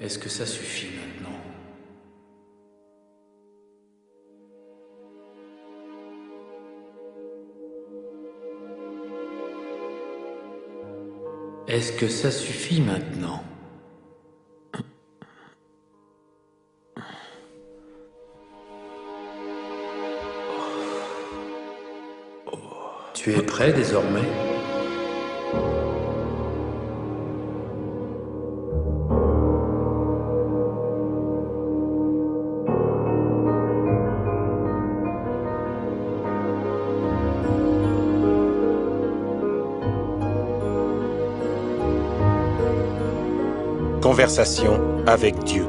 Est-ce que ça suffit maintenant? Est-ce que ça suffit maintenant? Tu es prêt désormais? Conversation avec Dieu.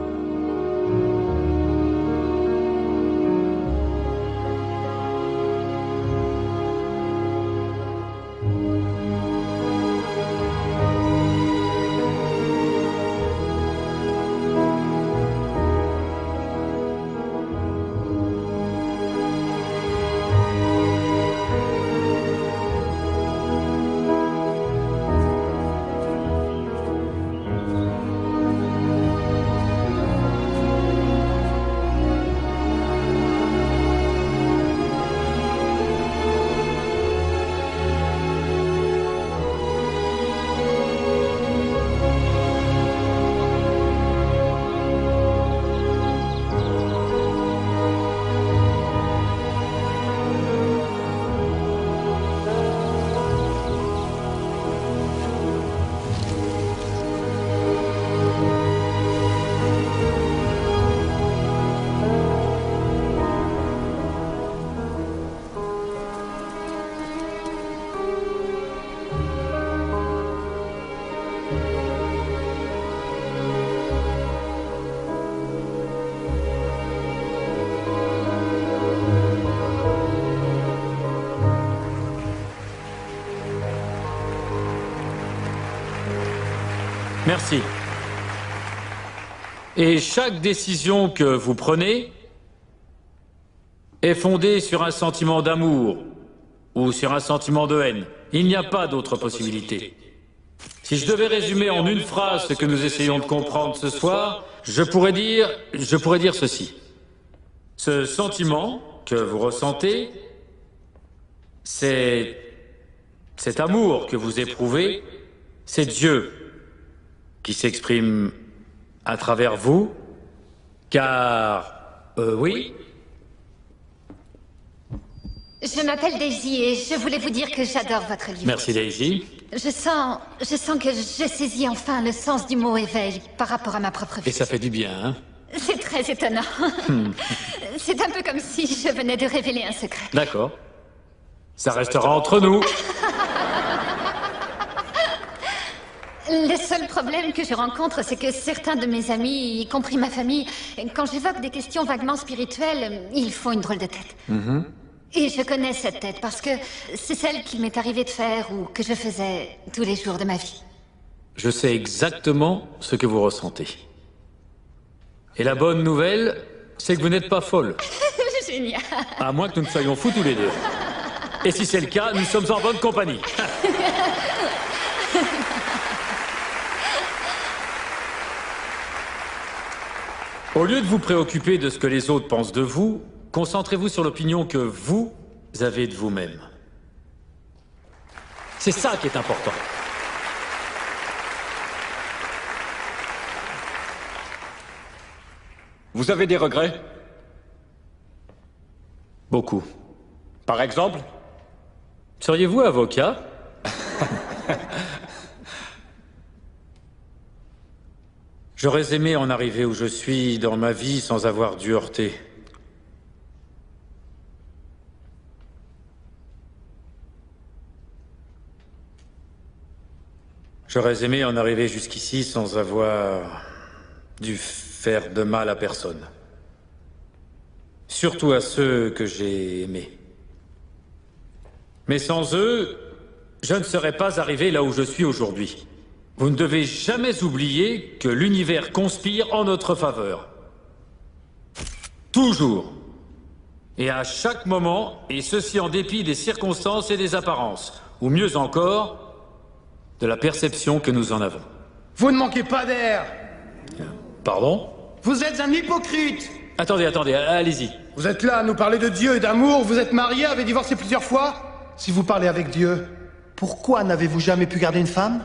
Merci. Et chaque décision que vous prenez est fondée sur un sentiment d'amour ou sur un sentiment de haine. Il n'y a pas d'autre possibilité. Si je devais résumer en une phrase ce que nous essayons de comprendre ce soir, je pourrais dire ceci. Ce sentiment que vous ressentez, cet amour que vous éprouvez, c'est Dieu qui s'exprime à travers vous, car, oui. Je m'appelle Daisy et je voulais vous dire que j'adore votre livre. Merci Daisy. Je sens que je saisis enfin le sens du mot éveil par rapport à ma propre vie. Et ça fait du bien, hein? C'est très étonnant. C'est un peu comme si je venais de révéler un secret. D'accord. Ça restera entre nous. Le seul problème que je rencontre, c'est que certains de mes amis, y compris ma famille, quand j'évoque des questions vaguement spirituelles, ils font une drôle de tête. Et je connais cette tête parce que c'est celle qu'il m'est arrivé de faire ou que je faisais tous les jours de ma vie. Je sais exactement ce que vous ressentez. Et la bonne nouvelle, c'est que vous n'êtes pas folle. Génial. À moins que nous ne soyons fous tous les deux. Et si c'est le cas, nous sommes en bonne compagnie. Au lieu de vous préoccuper de ce que les autres pensent de vous, concentrez-vous sur l'opinion que vous avez de vous-même. C'est ça qui est important. Vous avez des regrets? Beaucoup. Par exemple? Seriez-vous avocat? J'aurais aimé en arriver où je suis dans ma vie sans avoir dû heurter. J'aurais aimé en arriver jusqu'ici sans avoir dû faire de mal à personne. Surtout à ceux que j'ai aimés. Mais sans eux, je ne serais pas arrivé là où je suis aujourd'hui. Vous ne devez jamais oublier que l'univers conspire en notre faveur. Toujours. Et à chaque moment, et ceci en dépit des circonstances et des apparences, ou mieux encore, de la perception que nous en avons. Vous ne manquez pas d'air. Pardon? Vous êtes un hypocrite! Attendez, allez-y. Vous êtes là à nous parler de Dieu et d'amour, vous êtes marié, avez divorcé plusieurs fois? Si vous parlez avec Dieu, pourquoi n'avez-vous jamais pu garder une femme?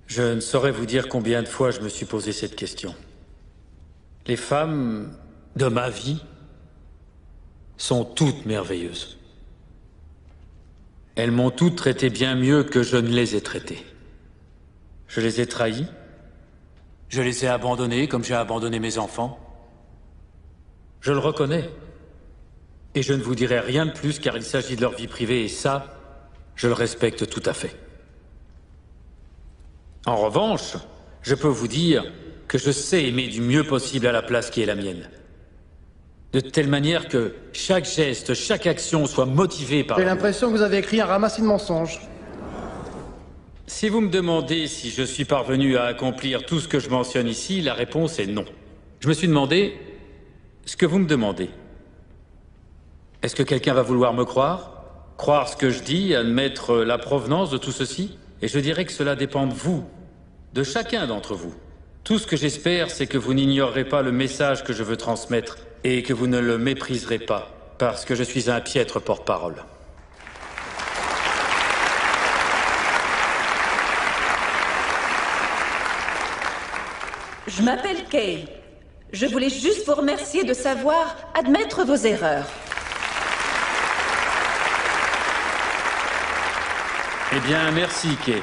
Je ne saurais vous dire combien de fois je me suis posé cette question. Les femmes de ma vie sont toutes merveilleuses. Elles m'ont toutes traité bien mieux que je ne les ai traitées. Je les ai trahies. Je les ai abandonnées comme j'ai abandonné mes enfants. Je le reconnais. Et je ne vous dirai rien de plus car il s'agit de leur vie privée et ça, je le respecte tout à fait. En revanche, je peux vous dire que je sais aimer du mieux possible à la place qui est la mienne. De telle manière que chaque geste, chaque action soit motivée par... J'ai l'impression que vous avez écrit un ramassis de mensonges. Si vous me demandez si je suis parvenu à accomplir tout ce que je mentionne ici, la réponse est non. Je me suis demandé ce que vous me demandez. Est-ce que quelqu'un va vouloir me croire? Croire ce que je dis, admettre la provenance de tout ceci? Et je dirais que cela dépend de vous, de chacun d'entre vous. Tout ce que j'espère, c'est que vous n'ignorerez pas le message que je veux transmettre et que vous ne le mépriserez pas, parce que je suis un piètre porte-parole. Je m'appelle Kay. Je voulais juste vous remercier de savoir admettre vos erreurs. Eh bien, merci, Kay.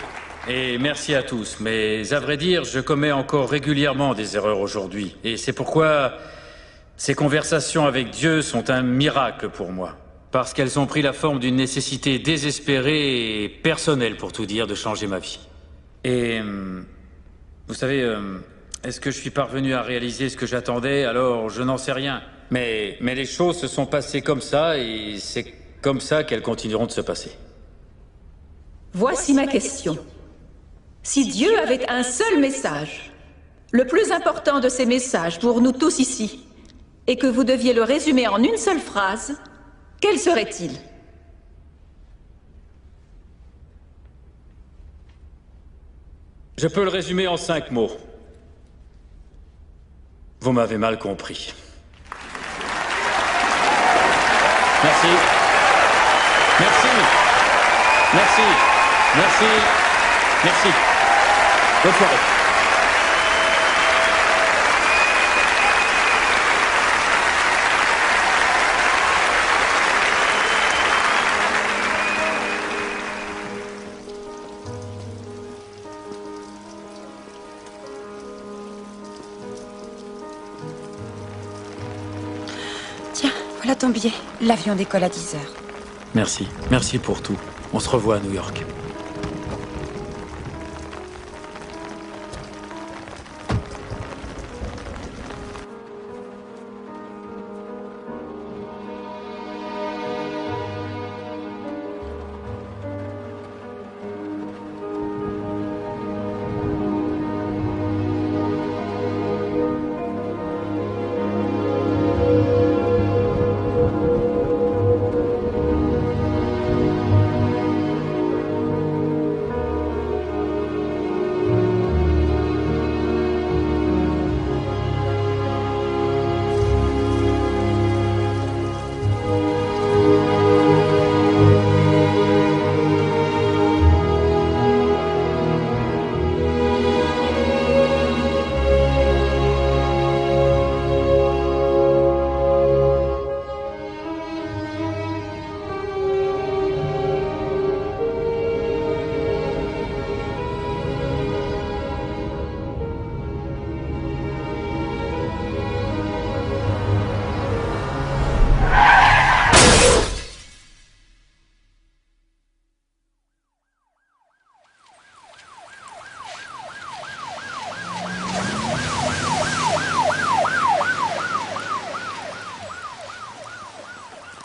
Et merci à tous. Mais à vrai dire, je commets encore régulièrement des erreurs aujourd'hui. Et c'est pourquoi ces conversations avec Dieu sont un miracle pour moi. Parce qu'elles ont pris la forme d'une nécessité désespérée et personnelle, pour tout dire, de changer ma vie. Et... vous savez, est-ce que je suis parvenu à réaliser ce que j'attendais? Alors, je n'en sais rien. Mais les choses se sont passées comme ça, et c'est comme ça qu'elles continueront de se passer. Voici ma question. Si Dieu avait un seul message, le plus important de ces messages pour nous tous ici, et que vous deviez le résumer en une seule phrase, quel serait-il? Je peux le résumer en 5 mots. Vous m'avez mal compris. Merci. Merci. Merci. Merci. Merci. Bonne soirée. Tiens, voilà ton billet. L'avion décolle à 10 heures. Merci. Merci pour tout. On se revoit à New York.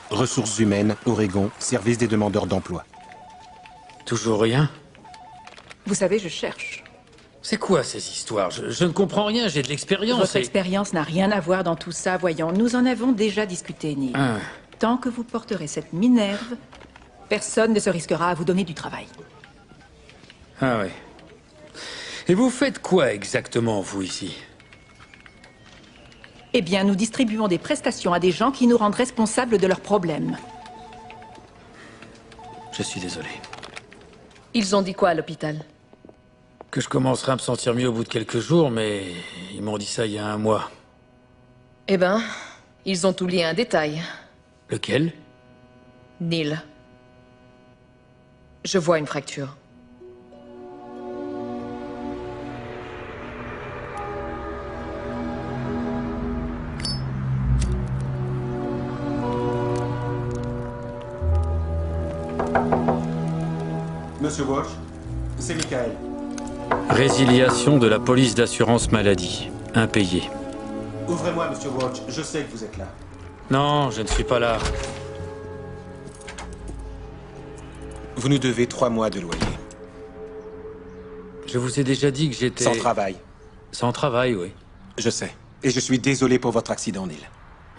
Ressources humaines, Oregon, service des demandeurs d'emploi. Toujours rien? Vous savez, je cherche. C'est quoi ces histoires? Je ne comprends rien, j'ai de l'expérience Votre expérience n'a rien à voir dans tout ça, voyons. Nous en avons déjà discuté, Neil. Ah. Tant que vous porterez cette Minerve, personne ne se risquera à vous donner du travail. Ah ouais. Et vous faites quoi exactement, vous, ici? Eh bien, nous distribuons des prestations à des gens qui nous rendent responsables de leurs problèmes. Je suis désolé. Ils ont dit quoi à l'hôpital? Que je commencerai à me sentir mieux au bout de quelques jours, mais ils m'ont dit ça il y a un mois. Eh ben, ils ont oublié un détail. Lequel? Neil. Je vois une fracture. Monsieur Walsh, c'est Michael. Résiliation de la police d'assurance maladie. Impayé. Ouvrez-moi, monsieur Walsh, je sais que vous êtes là. Non, je ne suis pas là. Vous nous devez 3 mois de loyer. Je vous ai déjà dit que j'étais... Sans travail. Sans travail, oui. Je sais. Et je suis désolé pour votre accident, Neil.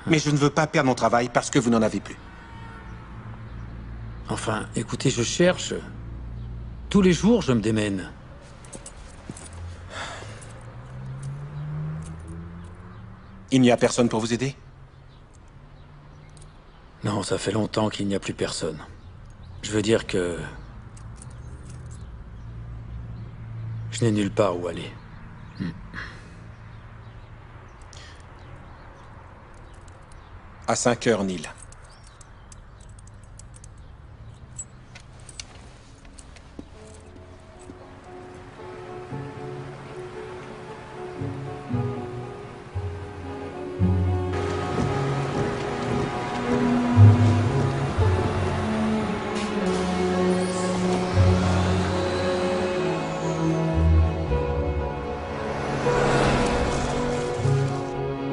Mais je ne veux pas perdre mon travail parce que vous n'en avez plus. Enfin, écoutez, je cherche. Tous les jours, je me démène. Il n'y a personne pour vous aider? Non, ça fait longtemps qu'il n'y a plus personne. Je veux dire que... je n'ai nulle part où aller. À 5 heures, Neil.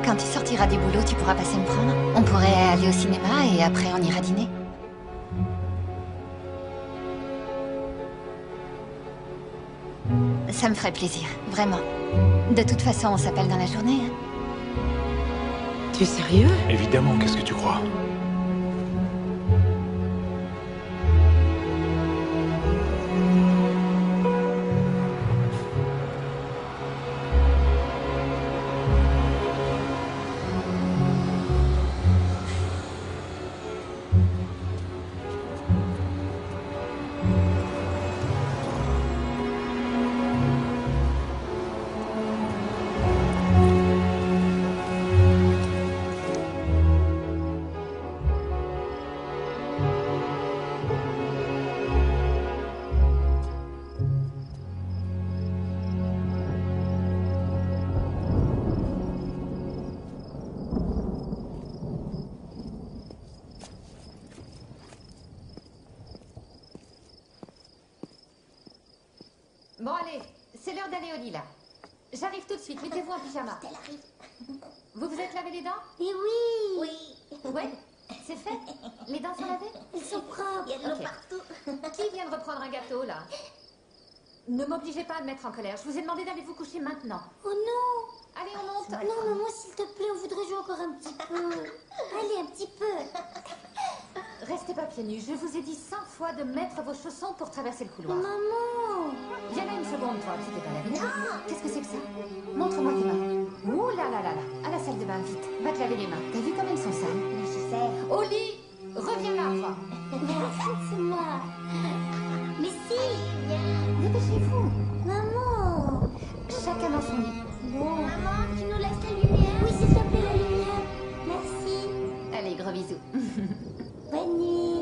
Quand tu sortiras du boulot, tu pourras passer me prendre. On pourrait aller au cinéma et après on ira dîner. Ça me ferait plaisir, vraiment. De toute façon, on s'appelle dans la journée. Hein. Tu es sérieux? Évidemment, qu'est-ce que tu crois? Bon, allez, c'est l'heure d'aller au lit, là. J'arrive tout de suite, mettez-vous en pyjama. Elle arrive. Vous vous êtes lavé les dents? Et oui. Oui. Ouais, c'est fait? Les dents sont lavées? Elles sont propres. Il y a de l'eau Ok. partout. Qui vient de reprendre un gâteau, là? Ne m'obligez pas à me mettre en colère. Je vous ai demandé d'aller vous coucher maintenant. Oh non. Allez, on monte. Non, maman, s'il te plaît, on voudrait jouer encore un petit peu. Allez, un petit peu. Restez pas pieds nus. Je vous ai dit 100 fois de mettre vos chaussons pour traverser le couloir. Maman. Viens là une seconde, toi. Tu t'es pas lavé les mains. Qu'est-ce que c'est que ça? Montre-moi tes mains. Ouh là là là là. À la salle de bain, vite. Va te laver les mains. T'as vu comme elles sont sales? Mais je sais. Au lit. Reviens là, toi. Arrête, c'est moi. Mais si. Viens. Dépêchez-vous. Maman. Chacun dans son lit. Bon. Maman, tu nous laisses la lumière? Oui, s'il te plaît, la lumière. Merci. Allez, gros bisous. Bonne nuit.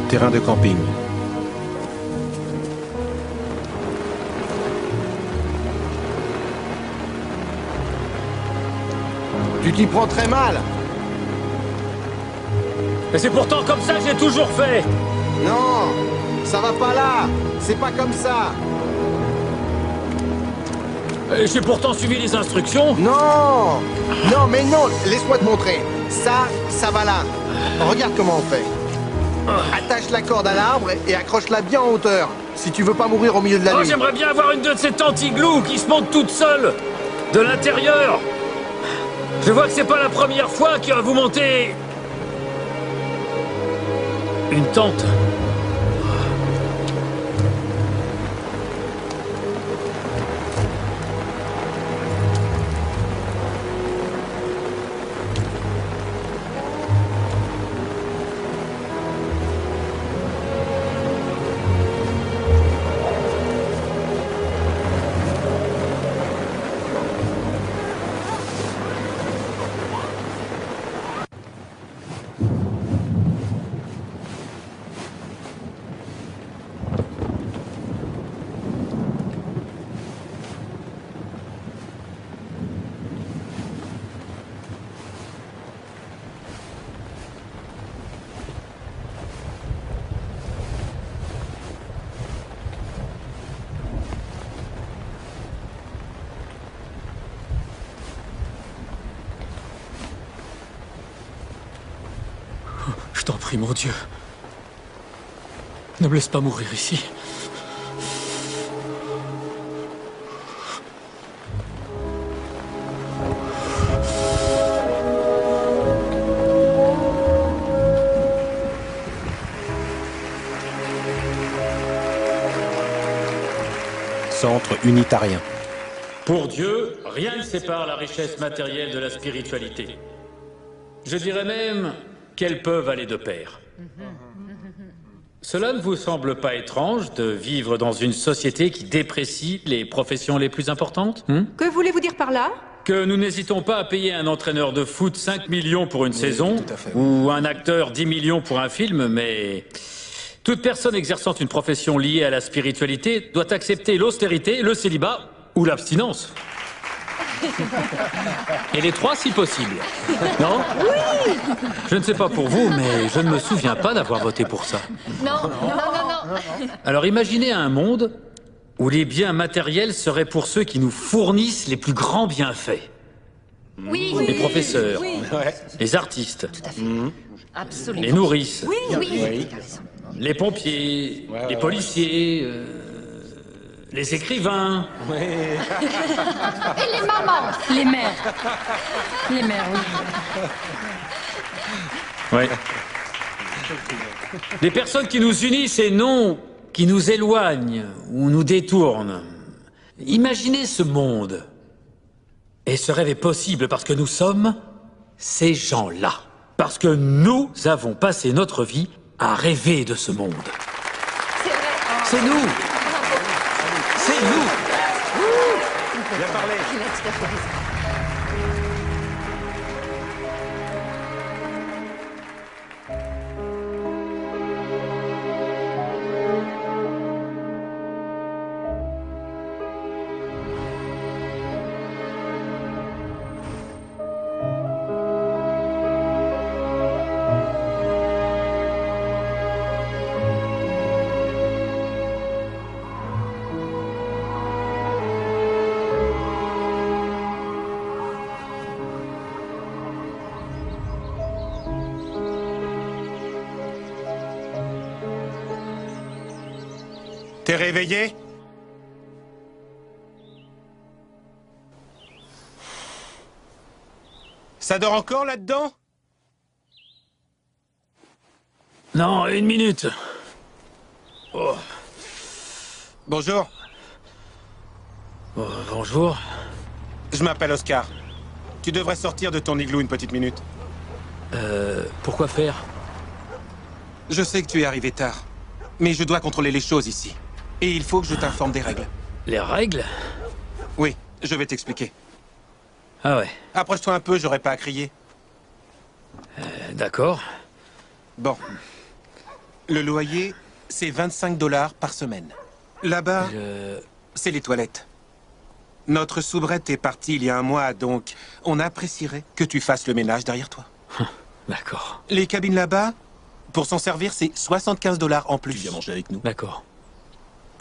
Terrain de camping. Tu t'y prends très mal. Et c'est pourtant comme ça que j'ai toujours fait. Non, ça va pas là. C'est pas comme ça. Et j'ai pourtant suivi les instructions. Non. Non, mais non. Laisse-moi te montrer. Ça va là. Regarde comment on fait. Attache la corde à l'arbre et accroche-la bien en hauteur. Si tu veux pas mourir au milieu de la Oh, nuit. j'aimerais bien avoir une de ces anti-glous qui se monte toute seule de l'intérieur. Je vois que c'est pas la première fois que vous montez une tente. Je t'en prie, mon Dieu. Ne me laisse pas mourir ici. Centre unitarien. Pour Dieu, rien ne sépare la richesse matérielle de la spiritualité. Je dirais même qu'elles peuvent aller de pair. Cela ne vous semble pas étrange de vivre dans une société qui déprécie les professions les plus importantes? Que voulez-vous dire par là? Que nous n'hésitons pas à payer un entraîneur de foot 5 millions pour une saison, tout à fait, ou un acteur 10 millions pour un film, mais toute personne exerçant une profession liée à la spiritualité doit accepter l'austérité, le célibat ou l'abstinence. Et les trois si possible. Non? Oui! Je ne sais pas pour vous, mais je ne me souviens pas d'avoir voté pour ça. Non. Alors imaginez un monde où les biens matériels seraient pour ceux qui nous fournissent les plus grands bienfaits. Oui. Les professeurs, les artistes, Absolument. les nourrices, Oui. les pompiers, les policiers, les écrivains. Et les mamans. Les mères. Les mères, oui. Ouais. Des personnes qui nous unissent et non qui nous éloignent ou nous détournent. Imaginez ce monde. Et ce rêve est possible parce que nous sommes ces gens-là. Parce que nous avons passé notre vie à rêver de ce monde. C'est vrai. C'est nous. C'est nous. Bien parlé. Il a tout à fait raison. T'es réveillé? Ça dort encore là-dedans? Non, une minute. Oh. Bonjour, Oh, bonjour. je m'appelle Oscar. Tu devrais sortir de ton igloo une petite minute. Pourquoi faire? Je sais que tu es arrivé tard, mais je dois contrôler les choses ici. Et il faut que je t'informe des règles. Les règles? Oui, je vais t'expliquer. Ah ouais, Approche-toi un peu, j'aurai pas à crier. d'accord. Bon. Le loyer, c'est 25 $ par semaine. Là-bas, c'est les toilettes. Notre soubrette est partie il y a un mois, donc on apprécierait que tu fasses le ménage derrière toi. D'accord. Les cabines là-bas, pour s'en servir, c'est 75 $ en plus. Tu viens manger avec nous? D'accord.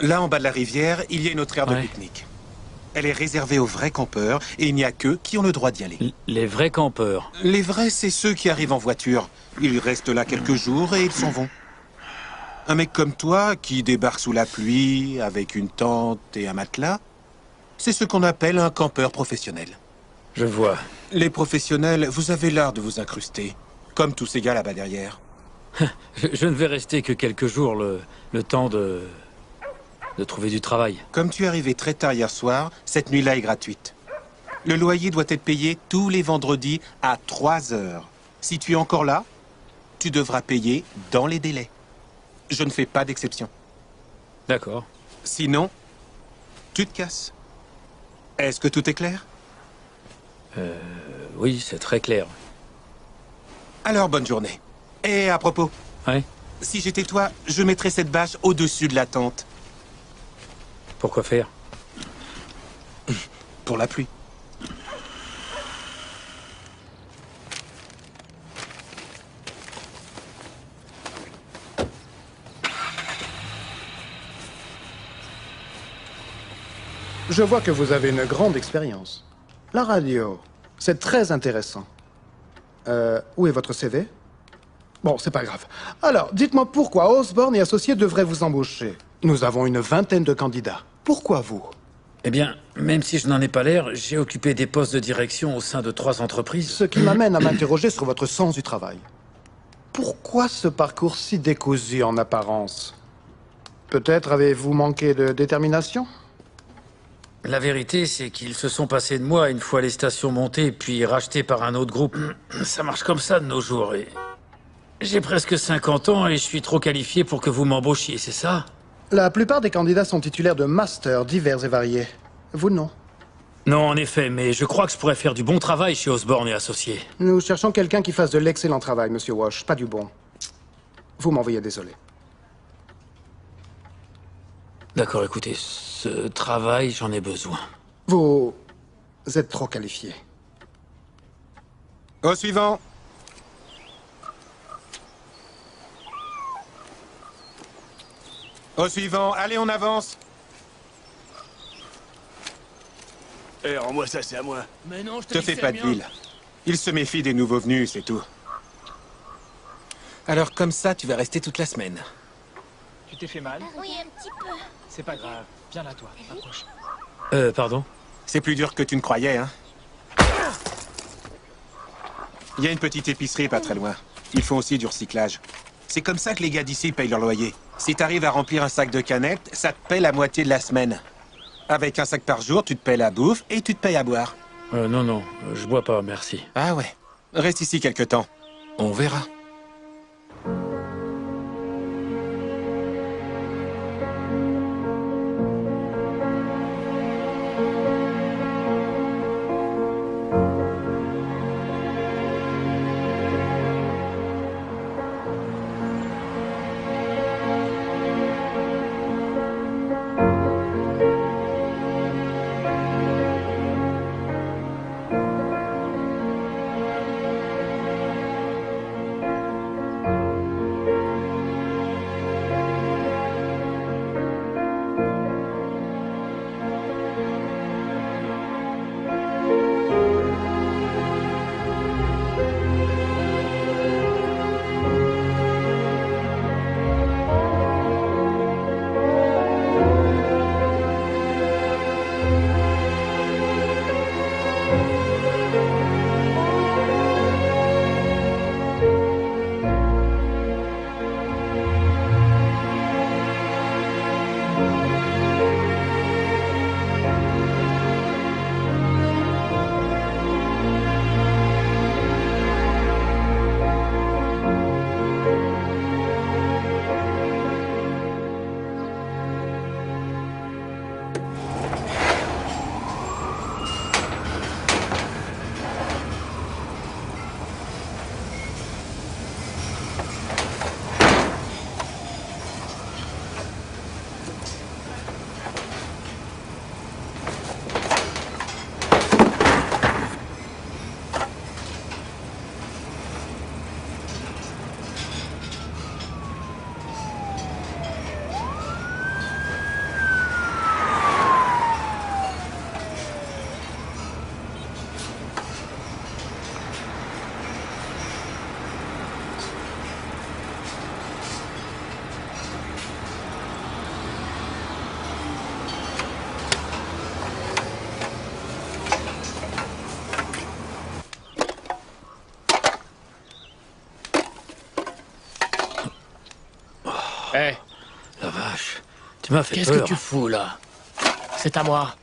Là, en bas de la rivière, il y a une autre aire de pique-nique. Elle est réservée aux vrais campeurs, et il n'y a qu'eux qui ont le droit d'y aller. Les vrais campeurs? Les vrais, c'est ceux qui arrivent en voiture. Ils restent là quelques jours et ils s'en vont. Un mec comme toi, qui débarque sous la pluie, avec une tente et un matelas, c'est ce qu'on appelle un campeur professionnel. Je vois. Les professionnels, vous avez l'art de vous incruster, comme tous ces gars là-bas derrière. Je ne vais rester que quelques jours, le temps de trouver du travail. Comme tu es arrivé très tard hier soir, cette nuit-là est gratuite. Le loyer doit être payé tous les vendredis à 3 heures. Si tu es encore là, tu devras payer dans les délais. Je ne fais pas d'exception. D'accord. Sinon, tu te casses. Est-ce que tout est clair? Oui, c'est très clair. Alors, bonne journée. Et à propos, Ouais. si j'étais toi, je mettrais cette bâche au-dessus de la tente. Pourquoi faire? Pour la pluie. Je vois que vous avez une grande expérience. La radio, c'est très intéressant. Où est votre CV? Bon, c'est pas grave. Alors, dites-moi pourquoi Osborne et Associés devraient vous embaucher. Nous avons une 20aine de candidats. Pourquoi vous? Eh bien, même si je n'en ai pas l'air, j'ai occupé des postes de direction au sein de 3 entreprises. Ce qui m'amène à m'interroger sur votre sens du travail. Pourquoi ce parcours si décousu en apparence? Peut-être avez-vous manqué de détermination? La vérité, c'est qu'ils se sont passés de moi une fois les stations montées, puis rachetées par un autre groupe. Ça marche comme ça de nos jours, et... J'ai presque 50 ans et je suis trop qualifié pour que vous m'embauchiez, c'est ça? La plupart des candidats sont titulaires de masters divers et variés. Vous, non? Non, en effet, mais je crois que je pourrais faire du bon travail chez Osborne et Associés. Nous cherchons quelqu'un qui fasse de l'excellent travail, Monsieur Walsh, pas du bon. Vous m'envoyez désolé. D'accord, écoutez, ce travail, j'en ai besoin. Vous êtes trop qualifié. Au suivant. Au suivant. Allez, on avance. Eh, rends-moi ça, c'est à moi. Mais non, je Te fais pas de deal. Il se méfie des nouveaux venus, c'est tout. Alors comme ça, tu vas rester toute la semaine. Tu t'es fait mal? Oui, un petit peu. C'est pas grave. Viens là, toi. Approche. Pardon? C'est plus dur que tu ne croyais, hein. Il y a une petite épicerie pas très loin. Ils font aussi du recyclage. C'est comme ça que les gars d'ici payent leur loyer. Si t'arrives à remplir un sac de canettes, ça te paie la moitié de la semaine. Avec un sac par jour, tu te payes la bouffe et tu te payes à boire. Non, je bois pas, merci. Ah ouais. Reste ici quelque temps. On verra. Tu m'as fait Qu'est-ce peur. que tu fous, là? C'est à moi.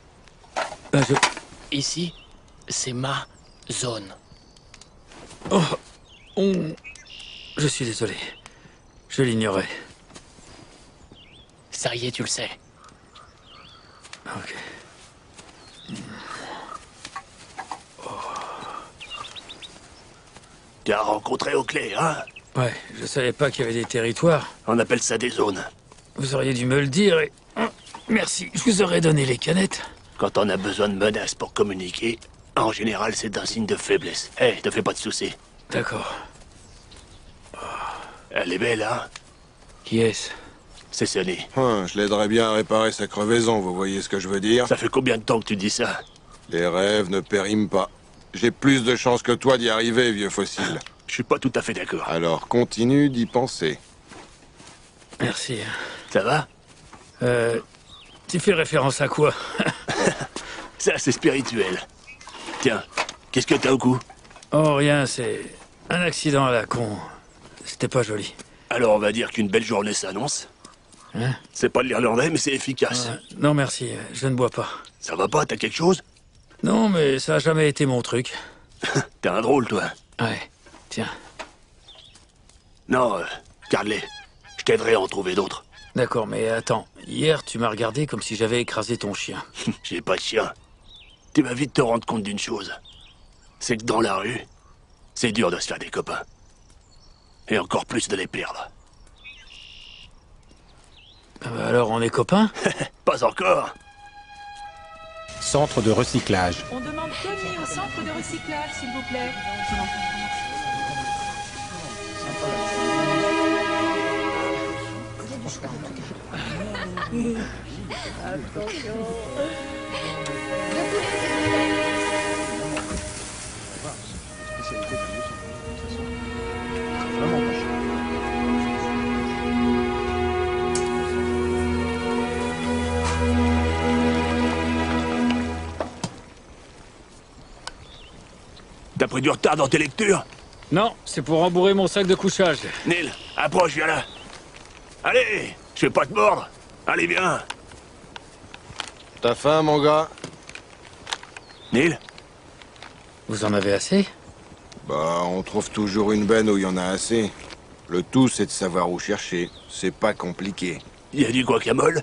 Ici, c'est ma zone. Oh, Je suis désolé. Je l'ignorais. Ça y est, tu le sais. Ok. Tu as rencontré Oakley, hein? Ouais, je savais pas qu'il y avait des territoires. On appelle ça des zones. Vous auriez dû me le dire et... Merci, je vous aurais donné les canettes. Quand on a besoin de menaces pour communiquer, en général, c'est un signe de faiblesse. Hé, te fais pas de soucis. D'accord. Elle est belle, hein? Qui est-ce? C'est Sonny. Je l'aiderais bien à réparer sa crevaison, vous voyez ce que je veux dire? Ça fait combien de temps que tu dis ça? Les rêves ne périment pas. J'ai plus de chances que toi d'y arriver, vieux fossile. Je suis pas tout à fait d'accord. Alors continue d'y penser. Merci. Ça va? Tu fais référence à quoi? Ça, c'est spirituel. Tiens, qu'est-ce que t'as au cou? Oh, rien, c'est un accident à la con. C'était pas joli. Alors on va dire qu'une belle journée s'annonce. Hein? C'est pas de l'irlandais, mais c'est efficace. Non, merci, je ne bois pas. Ça va pas, t'as quelque chose? Non, mais ça a jamais été mon truc. T'es un drôle, toi. Ouais, tiens. Non, garde-les. Je t'aiderai à en trouver d'autres. D'accord, mais attends. Hier, tu m'as regardé comme si j'avais écrasé ton chien. J'ai pas de chien. Tu vas vite te rendre compte d'une chose. C'est que dans la rue, c'est dur de se faire des copains. Et encore plus de les perdre. Alors, on est copains? Pas encore. Centre de recyclage. On demande Tony au centre de recyclage, s'il vous plaît. T'as pris du retard dans tes lectures? Non, c'est pour rembourrer mon sac de couchage. Neil, approche, viens là. Allez, je vais pas te mordre. Allez, viens. T'as faim, mon gars? Neil? Vous en avez assez? Bah, on trouve toujours une benne où il y en a assez. Le tout, c'est de savoir où chercher. C'est pas compliqué. Y a du guacamole?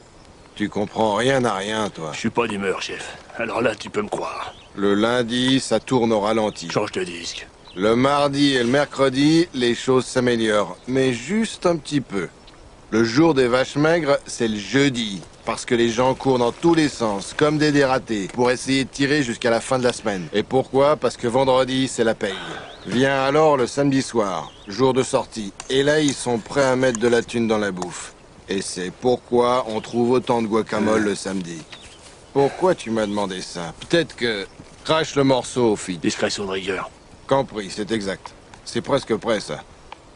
Tu comprends rien à rien, toi. Je suis pas d'humeur, chef. Alors là, tu peux me croire. Le lundi, ça tourne au ralenti. Change de disque. Le mardi et le mercredi, les choses s'améliorent. Mais juste un petit peu. Le jour des vaches maigres, c'est le jeudi. Parce que les gens courent dans tous les sens, comme des dératés, pour essayer de tirer jusqu'à la fin de la semaine. Et pourquoi? Parce que vendredi, c'est la paye. Vient alors le samedi soir, jour de sortie. Et là, ils sont prêts à mettre de la thune dans la bouffe. Et c'est pourquoi on trouve autant de guacamole le samedi. Pourquoi tu m'as demandé ça? Peut-être que... Crache le morceau, fille. Discrétion de rigueur. Compris, c'est exact. C'est presque prêt, ça.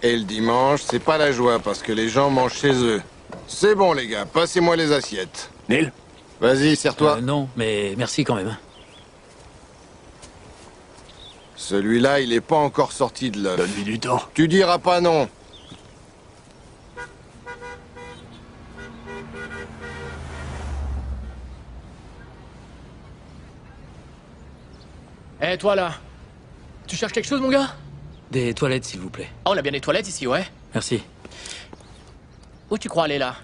Et le dimanche, c'est pas la joie, parce que les gens mangent chez eux. C'est bon, les gars, passez-moi les assiettes. Neil? Vas-y, serre-toi. Non, mais merci quand même. Celui-là, il est pas encore sorti de l'œuf. Donne-lui du temps. Tu diras pas non. Eh, toi, là. Tu cherches quelque chose, mon gars? Des toilettes, s'il vous plaît. Oh, on a bien des toilettes ici, ouais. Merci. Où tu crois aller, là?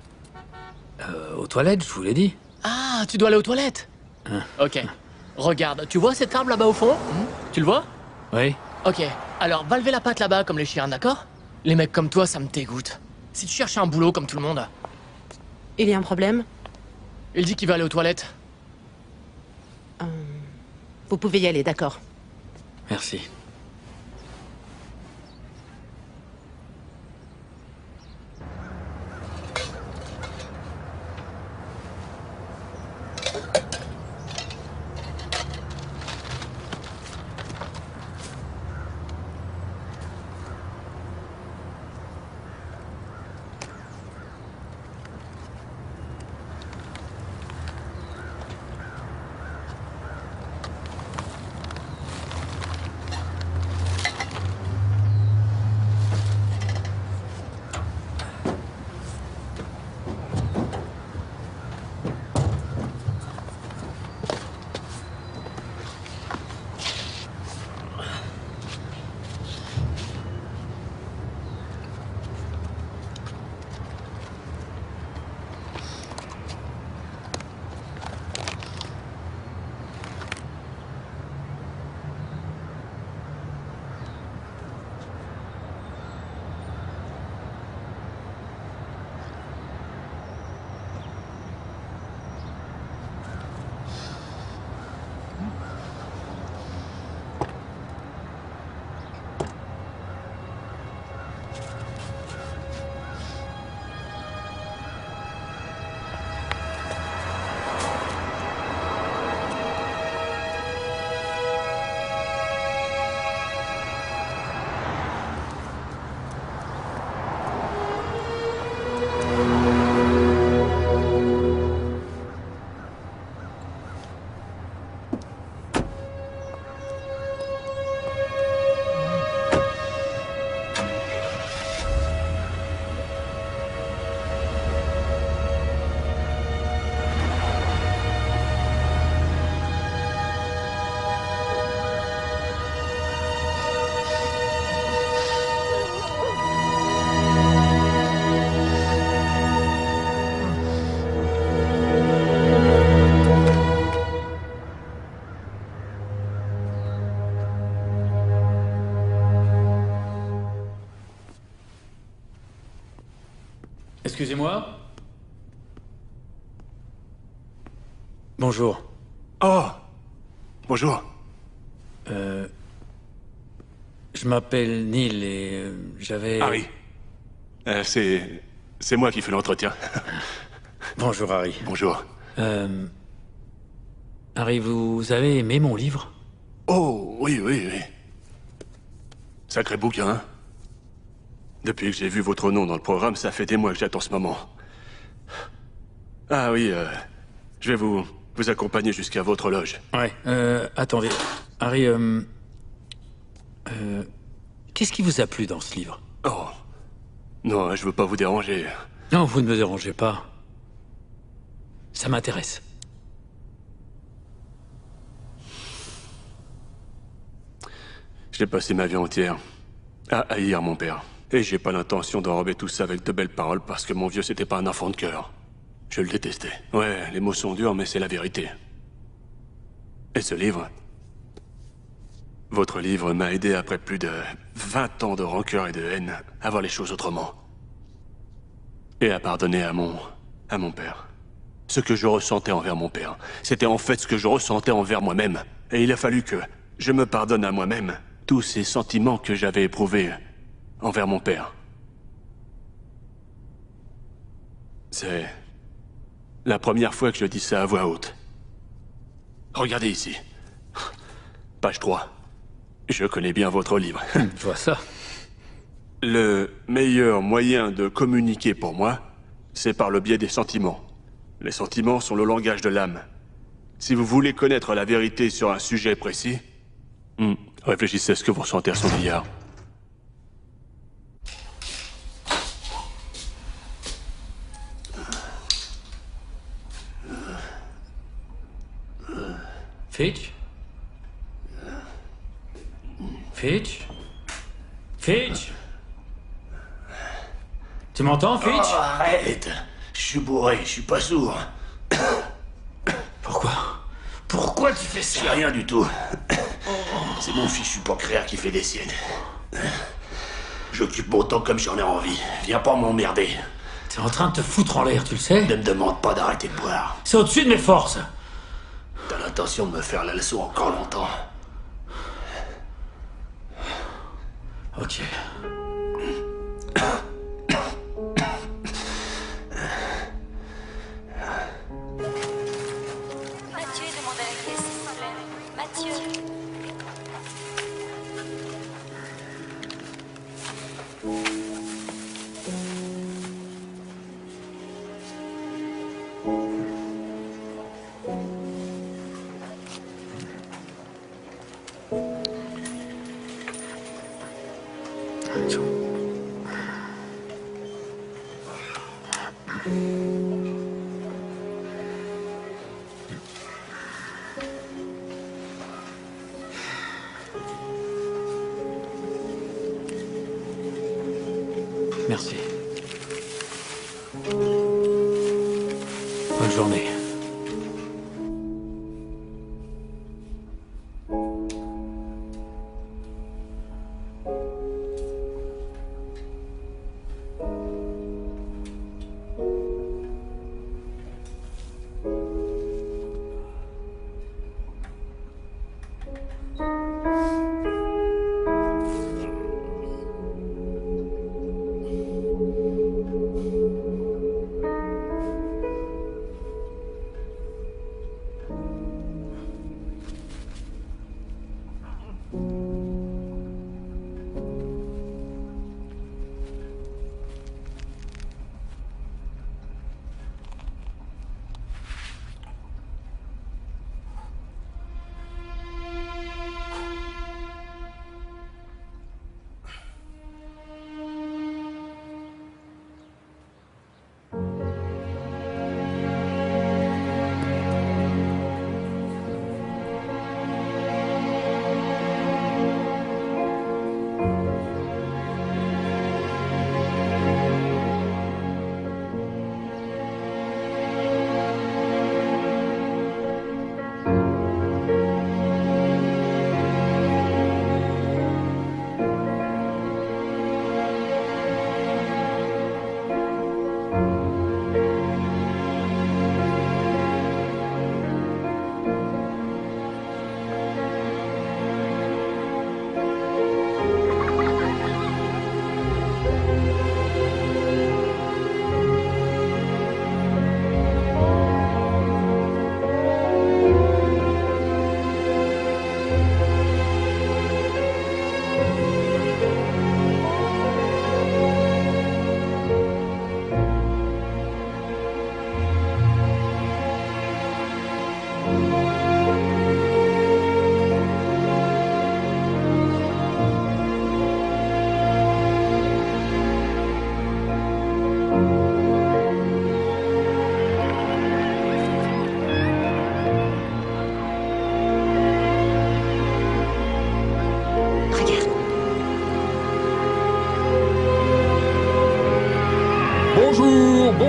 Aux toilettes, je vous l'ai dit. Ah, tu dois aller aux toilettes? Ok. Regarde, tu vois cet arbre là-bas au fond? Tu le vois? Oui. Ok. Alors, va lever la patte là-bas comme les chiens, d'accord? Les mecs comme toi, ça me dégoûte. Si tu cherches un boulot comme tout le monde... Il y a un problème? Il dit qu'il va aller aux toilettes. Vous pouvez y aller, d'accord. Merci. Excusez-moi. Bonjour. Oh. Bonjour. Je m'appelle Neil et j'avais... Harry. C'est moi qui fais l'entretien. Bonjour, Harry. Bonjour. Harry, vous avez aimé mon livre? Oh, oui. Sacré bouquin, hein? Depuis que j'ai vu votre nom dans le programme, ça fait des mois que j'attends ce moment. Ah oui, je vais vous accompagner jusqu'à votre loge. Ouais, attendez. Harry, qu'est-ce qui vous a plu dans ce livre? Oh. Non, je veux pas vous déranger. Non, vous ne me dérangez pas. Ça m'intéresse. J'ai passé ma vie entière à haïr mon père. Et j'ai pas l'intention d'enrober tout ça avec de belles paroles parce que mon vieux, c'était pas un enfant de cœur. Je le détestais. Ouais, les mots sont durs, mais c'est la vérité. Et ce livre... Votre livre m'a aidé après plus de 20 ans de rancœur et de haine à voir les choses autrement. Et à pardonner à mon père. Ce que je ressentais envers mon père, c'était en fait ce que je ressentais envers moi-même. Et il a fallu que je me pardonne à moi-même tous ces sentiments que j'avais éprouvés envers mon père. C'est la première fois que je dis ça à voix haute. Regardez ici. Page 3. Je connais bien votre livre. Je vois ça. Le meilleur moyen de communiquer pour moi, c'est par le biais des sentiments. Les sentiments sont le langage de l'âme. Si vous voulez connaître la vérité sur un sujet précis, réfléchissez à ce que vous ressentez à son égard. Fitch? Fitch? Fitch? Tu m'entends, Fitch? Oh, arrête! Je suis bourré, je suis pas sourd. Pourquoi? Pourquoi tu fais ça? C'est rien du tout. C'est mon fichu pancréas qui fait des siennes. J'occupe mon temps comme j'en ai envie. Viens pas m'emmerder. T'es en train de te foutre en l'air, tu le sais? Ne me demande pas d'arrêter de boire. C'est au-dessus de mes forces. T'as l'intention de me faire la leçon encore longtemps. Ok. Mathieu demande à la caisse, s'il vous plaît. Mathieu. Merci. Bonne journée.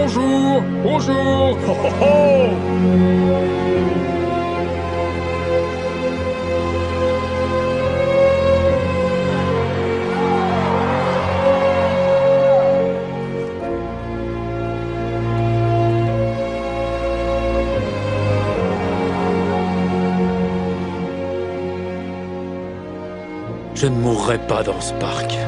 Bonjour. Bonjour. Ho, ho, ho. Je ne mourrai pas dans ce parc.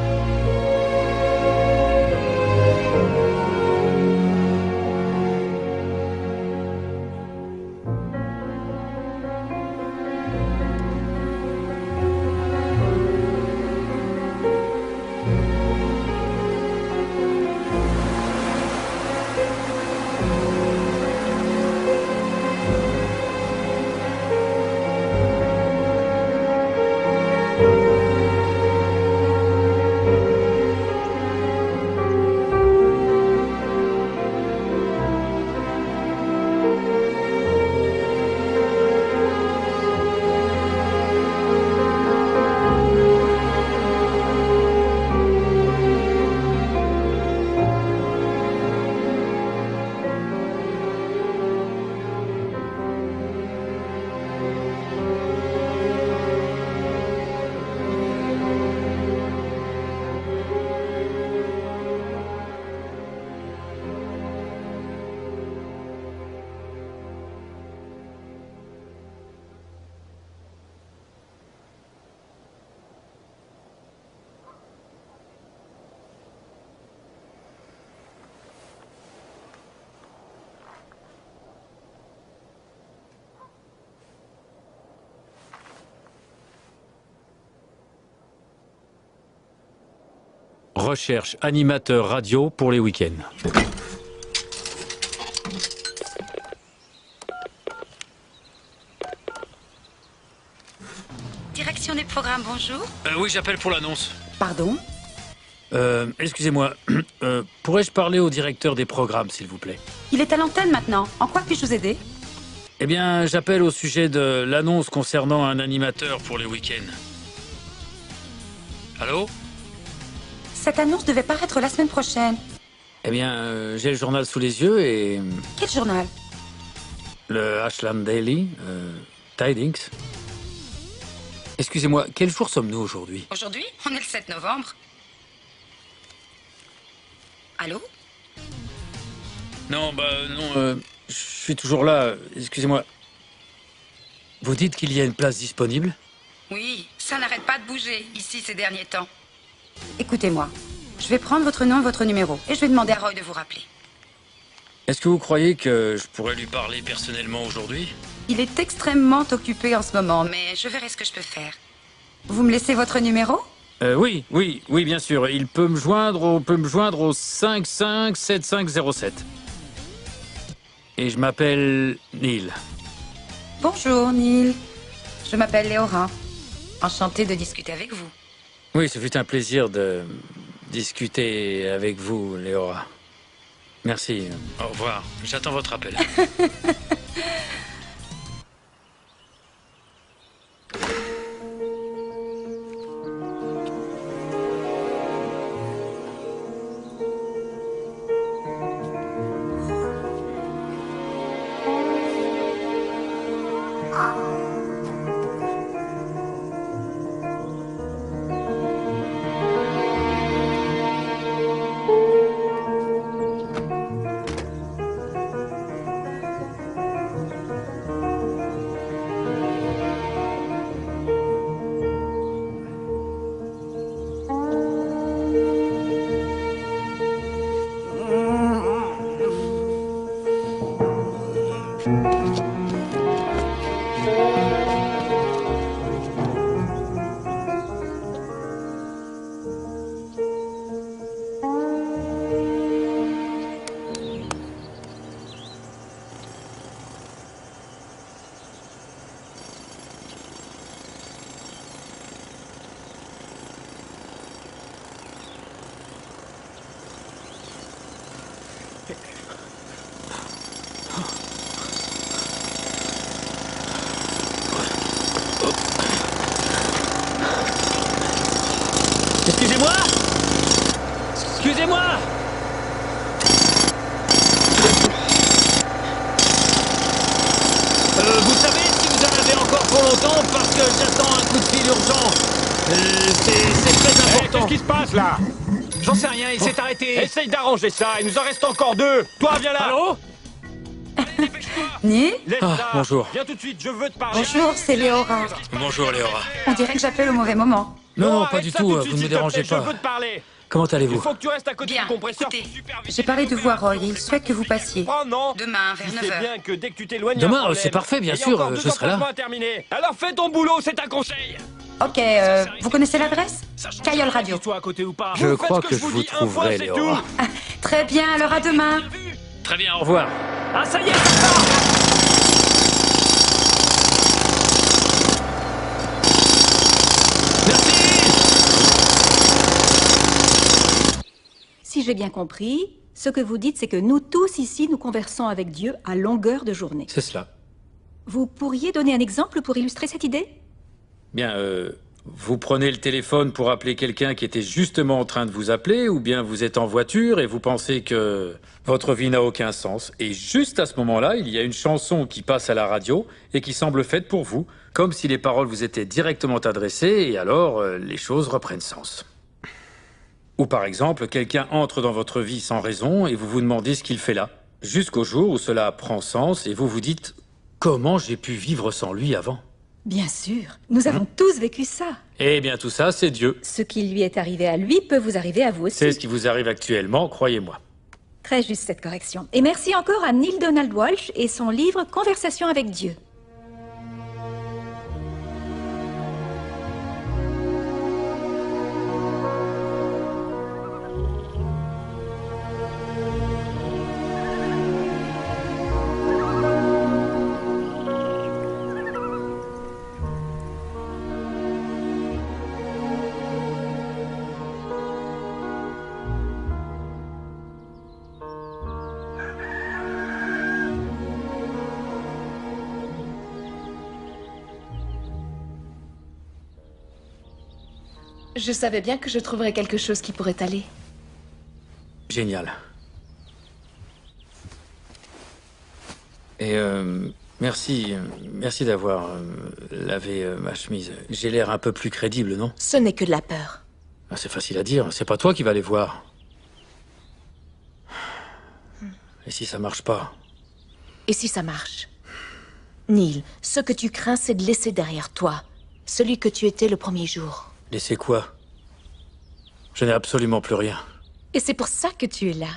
Recherche animateur radio pour les week-ends. Direction des programmes, bonjour. Oui, j'appelle pour l'annonce. Pardon? Excusez-moi. Pourrais-je parler au directeur des programmes, s'il vous plaît? Il est à l'antenne maintenant. En quoi puis-je vous aider? Eh bien, j'appelle au sujet de l'annonce concernant un animateur pour les week-ends. Allô? Cette annonce devait paraître la semaine prochaine. Eh bien, j'ai le journal sous les yeux et... Quel journal? Le Ashland Daily, Tidings. Excusez-moi, quel jour sommes-nous aujourd'hui? Aujourd'hui, on est le 7 novembre. Allô? Non, non, je suis toujours là. Excusez-moi. Vous dites qu'il y a une place disponible? Oui, ça n'arrête pas de bouger, ici, ces derniers temps. Écoutez-moi, je vais prendre votre nom et votre numéro, et je vais demander à Roy de vous rappeler. Est-ce que vous croyez que je pourrais lui parler personnellement aujourd'hui? Il est extrêmement occupé en ce moment, mais je verrai ce que je peux faire. Vous me laissez votre numéro? Oui, bien sûr. Il peut me joindre au 557507. Et je m'appelle Neil. Bonjour, Neil. Je m'appelle Léora. Enchantée de discuter avec vous. Oui, ce fut un plaisir de discuter avec vous, Léora. Merci. Au revoir. J'attends votre appel. Excusez-moi! Excusez-moi! parce que j'attends un coup de fil urgent. C'est très important. Qu'est-ce qui se passe là? J'en sais rien, il s'est arrêté. Essaye d'arranger ça, il nous en reste encore 2. Toi, viens là. Allô? Ni Bonjour. Viens tout de suite, je veux te parler. Bonjour, c'est Léora. Bonjour, Léora. On dirait que j'appelle au mauvais moment. Non, arrête pas du ça tout, de suite, vous ne me s'il te dérangez plaît, pas. Je veux te parler. Comment Il allez-vous? faut que tu restes à côté Bien, du compresseur. écoutez, pour superviser j'ai parlé de les vous à deux. Roy, il souhaite que vous passiez. Oh non. Demain, vers Tu 9 sais h. bien que dès que tu t'éloignes, Demain, un problème. c'est parfait, bien Il y a sûr, encore 2 je serai là. emplacements à terminer. Alors fais ton boulot, c'est un conseil. Ok, vous connaissez l'adresse? Caillol Radio. Toi à côté ou pas? Je Vous faites crois ce que je je vous vous dis, un point, trouverai, c'est Léora. tout. Très bien, alors à demain. Très bien, au revoir. Ah ça y est, c'est ça. Si j'ai bien compris, ce que vous dites, c'est que nous tous ici, nous conversons avec Dieu à longueur de journée. C'est cela. Vous pourriez donner un exemple pour illustrer cette idée? Bien, vous prenez le téléphone pour appeler quelqu'un qui était justement en train de vous appeler, ou bien vous êtes en voiture et vous pensez que votre vie n'a aucun sens. Et juste à ce moment-là, il y a une chanson qui passe à la radio et qui semble faite pour vous, comme si les paroles vous étaient directement adressées, et alors les choses reprennent sens. Ou par exemple, quelqu'un entre dans votre vie sans raison et vous vous demandez ce qu'il fait là, jusqu'au jour où cela prend sens et vous vous dites « Comment j'ai pu vivre sans lui avant ?» Bien sûr, nous avons tous vécu ça. Eh bien tout ça, c'est Dieu. Ce qui lui est arrivé à lui peut vous arriver à vous aussi. C'est ce qui vous arrive actuellement, croyez-moi. Très juste cette correction. Et merci encore à Neil Donald Walsh et son livre Conversation avec Dieu. Je savais bien que je trouverais quelque chose qui pourrait aller. Génial. Et merci d'avoir lavé ma chemise. J'ai l'air un peu plus crédible, non? Ce n'est que de la peur. Ah, c'est facile à dire, c'est pas toi qui vas les voir. Et si ça marche pas? Et si ça marche? Neil, ce que tu crains, c'est de laisser derrière toi celui que tu étais le premier jour. Laissez quoi? Je n'ai absolument plus rien. Et c'est pour ça que tu es là.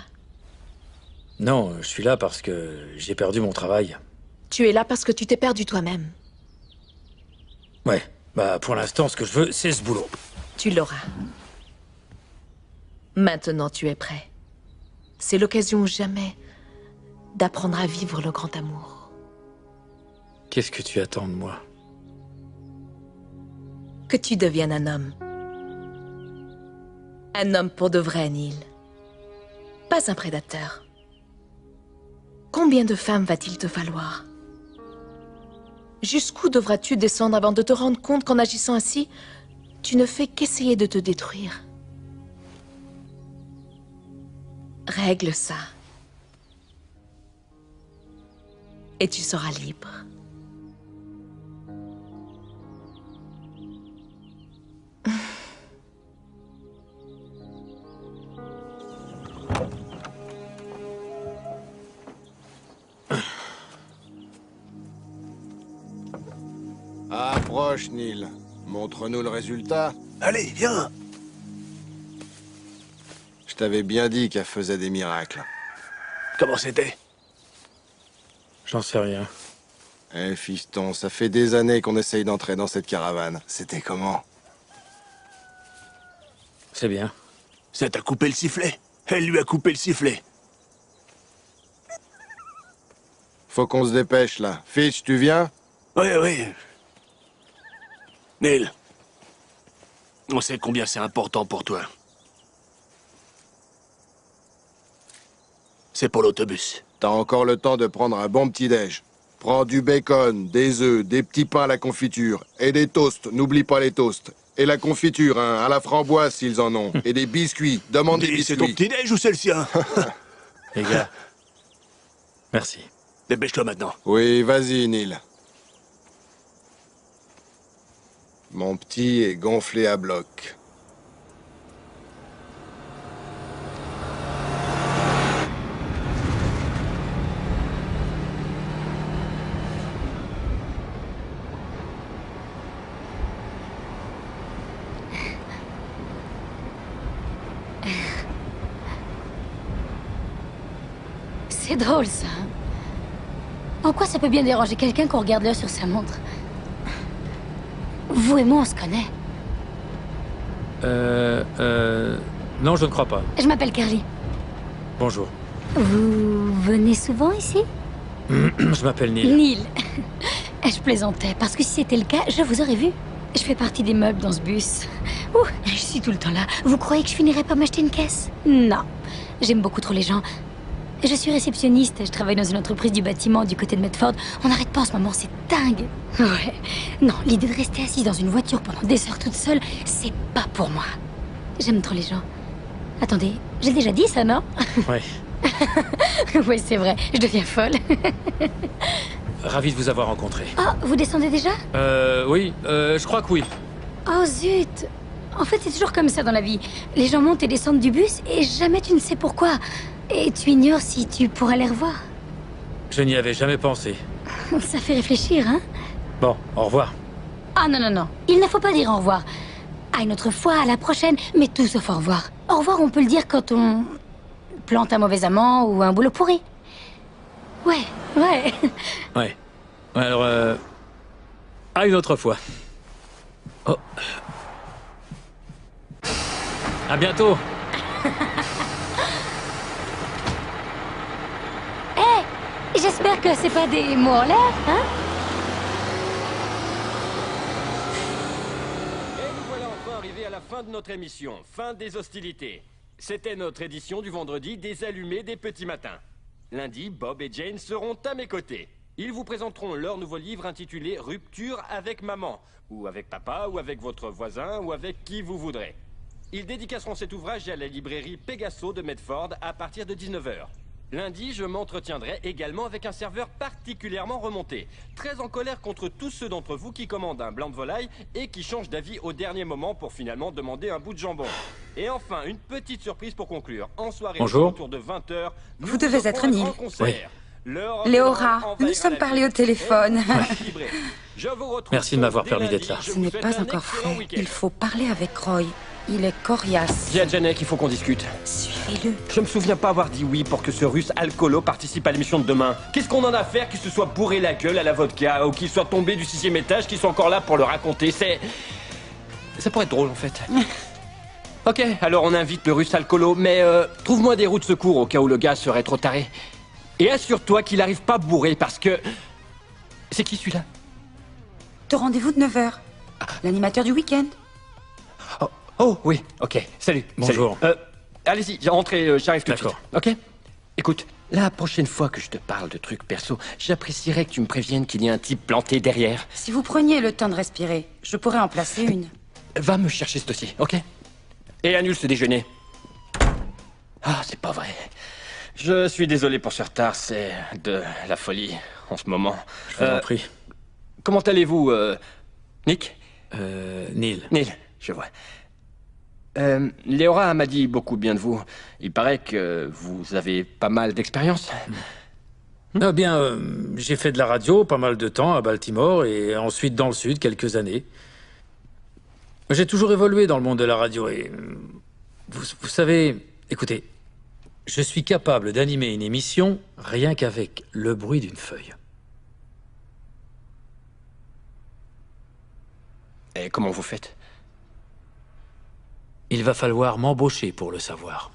Non, je suis là parce que j'ai perdu mon travail. Tu es là parce que tu t'es perdu toi-même. Ouais, bah pour l'instant, ce que je veux, c'est ce boulot. Tu l'auras. Maintenant, tu es prêt. C'est l'occasion ou jamais d'apprendre à vivre le grand amour. Qu'est-ce que tu attends de moi? Que tu deviennes un homme. Un homme pour de vrai, Neil. Pas un prédateur. Combien de femmes va-t-il te falloir? Jusqu'où devras-tu descendre avant de te rendre compte qu'en agissant ainsi, tu ne fais qu'essayer de te détruire? Règle ça. Et tu seras libre. Approche, Neil. Montre-nous le résultat. Allez, viens. Je t'avais bien dit qu'elle faisait des miracles. Comment c'était? J'en sais rien. Eh, fiston, ça fait des années qu'on essaye d'entrer dans cette caravane. C'était comment? C'est bien. Ça t'a coupé le sifflet. Elle lui a coupé le sifflet. Faut qu'on se dépêche, là. Fitch, tu viens? Oui, oui. Neil, on sait combien c'est important pour toi. C'est pour l'autobus. T'as encore le temps de prendre un bon petit-déj. Prends du bacon, des œufs, des petits pains à la confiture. Et des toasts, n'oublie pas les toasts. Et la confiture, hein, à la framboise s'ils en ont. Et des biscuits, demande des biscuits. C'est ton petit-déj ou c'est le sien? Les gars, merci. Dépêche-toi maintenant. Oui, vas-y, Neil. Mon petit est gonflé à bloc. C'est drôle, ça. En quoi ça peut bien déranger quelqu'un qu'on regarde l'heure sur sa montre? Vous et moi, on se connaît. Non, je ne crois pas. Je m'appelle Carly. Bonjour. Vous venez souvent ici? Je m'appelle Neil. Neil. Je plaisantais, parce que si c'était le cas, je vous aurais vu. Je fais partie des meubles dans ce bus. Ouh, je suis tout le temps là. Vous croyez que je finirais par m'acheter une caisse? Non. J'aime beaucoup trop les gens. Je suis réceptionniste, je travaille dans une entreprise du bâtiment du côté de Medford. On n'arrête pas en ce moment, c'est dingue. Ouais. Non, l'idée de rester assise dans une voiture pendant des heures toute seule, c'est pas pour moi. J'aime trop les gens. Attendez, j'ai déjà dit ça, non? Ouais. Oui, c'est vrai, je deviens folle. Ravi de vous avoir rencontré. Oh, vous descendez déjà? Oui, je crois que oui. Oh zut. En fait, c'est toujours comme ça dans la vie. Les gens montent et descendent du bus et jamais tu ne sais pourquoi. Et tu ignores si tu pourras les revoir. Je n'y avais jamais pensé. Ça fait réfléchir, hein? Bon, au revoir. Ah non, non, non. Il ne faut pas dire au revoir. À une autre fois, à la prochaine, mais tout sauf au revoir. Au revoir, on peut le dire quand on plante un mauvais amant ou un boulot pourri. Ouais, ouais. Ouais. Alors, à une autre fois. Oh. À bientôt. J'espère que c'est pas des mots en l'air, hein? Et nous voilà enfin arrivés à la fin de notre émission. Fin des hostilités. C'était notre édition du vendredi des allumés des petits matins. Lundi, Bob et Jane seront à mes côtés. Ils vous présenteront leur nouveau livre intitulé « Rupture avec maman » ou avec papa, ou avec votre voisin, ou avec qui vous voudrez. Ils dédicaceront cet ouvrage à la librairie Pegaso de Medford à partir de 19h. Lundi, je m'entretiendrai également avec un serveur particulièrement remonté, très en colère contre tous ceux d'entre vous qui commandent un blanc de volaille et qui changent d'avis au dernier moment pour finalement demander un bout de jambon. Et enfin, une petite surprise pour conclure. En soirée, Bonjour. autour de 20h, Vous devez être Neil. Oui. Léora, nous sommes parlé au téléphone. Merci de m'avoir permis d'être là. Ce n'est pas encore fait. Il faut parler avec Roy. Il est coriace. Dis à Janek qu'il faut qu'on discute. Suivez-le. Je me souviens pas avoir dit oui pour que ce russe alcoolo participe à l'émission de demain. Qu'est-ce qu'on en a à faire qu'il se soit bourré la gueule à la vodka ou qu'il soit tombé du 6e étage, qu'il soit encore là pour le raconter? Ça pourrait être drôle en fait. Ok, alors on invite le russe alcoolo, mais trouve-moi des roues de secours au cas où le gars serait trop taré. Et assure-toi qu'il arrive pas bourré parce que... C'est qui celui-là? Ton rendez-vous de 9h. L'animateur du week-end. Oh oui, ok, salut. Bonjour. Salut. Allez-y, rentrez, j'arrive tout de suite. D'accord. Ok. Écoute, la prochaine fois que je te parle de trucs perso, j'apprécierais que tu me préviennes qu'il y a un type planté derrière. Si vous preniez le temps de respirer, je pourrais en placer une. Va me chercher ce dossier, ok? Et annule ce déjeuner. Ah, c'est pas vrai. Je suis désolé pour ce retard, c'est de la folie en ce moment. Je vous en prie. Comment allez-vous, Nick? Neil. Neil, je vois. Léora m'a dit beaucoup bien de vous. Il paraît que vous avez pas mal d'expérience. Eh bien, j'ai fait de la radio pas mal de temps à Baltimore et ensuite dans le sud quelques années. J'ai toujours évolué dans le monde de la radio et... Vous savez, écoutez, je suis capable d'animer une émission rien qu'avec le bruit d'une feuille. Et comment vous faites? Il va falloir m'embaucher pour le savoir.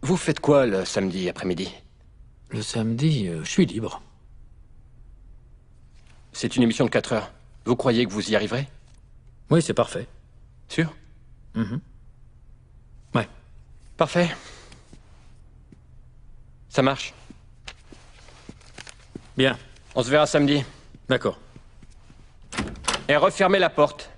Vous faites quoi le samedi après-midi? Le samedi, je suis libre. C'est une émission de 4 heures. Vous croyez que vous y arriverez? Oui, c'est parfait. Sûr? Ouais. Parfait. Ça marche. Bien. On se verra samedi. D'accord. Et refermez la porte.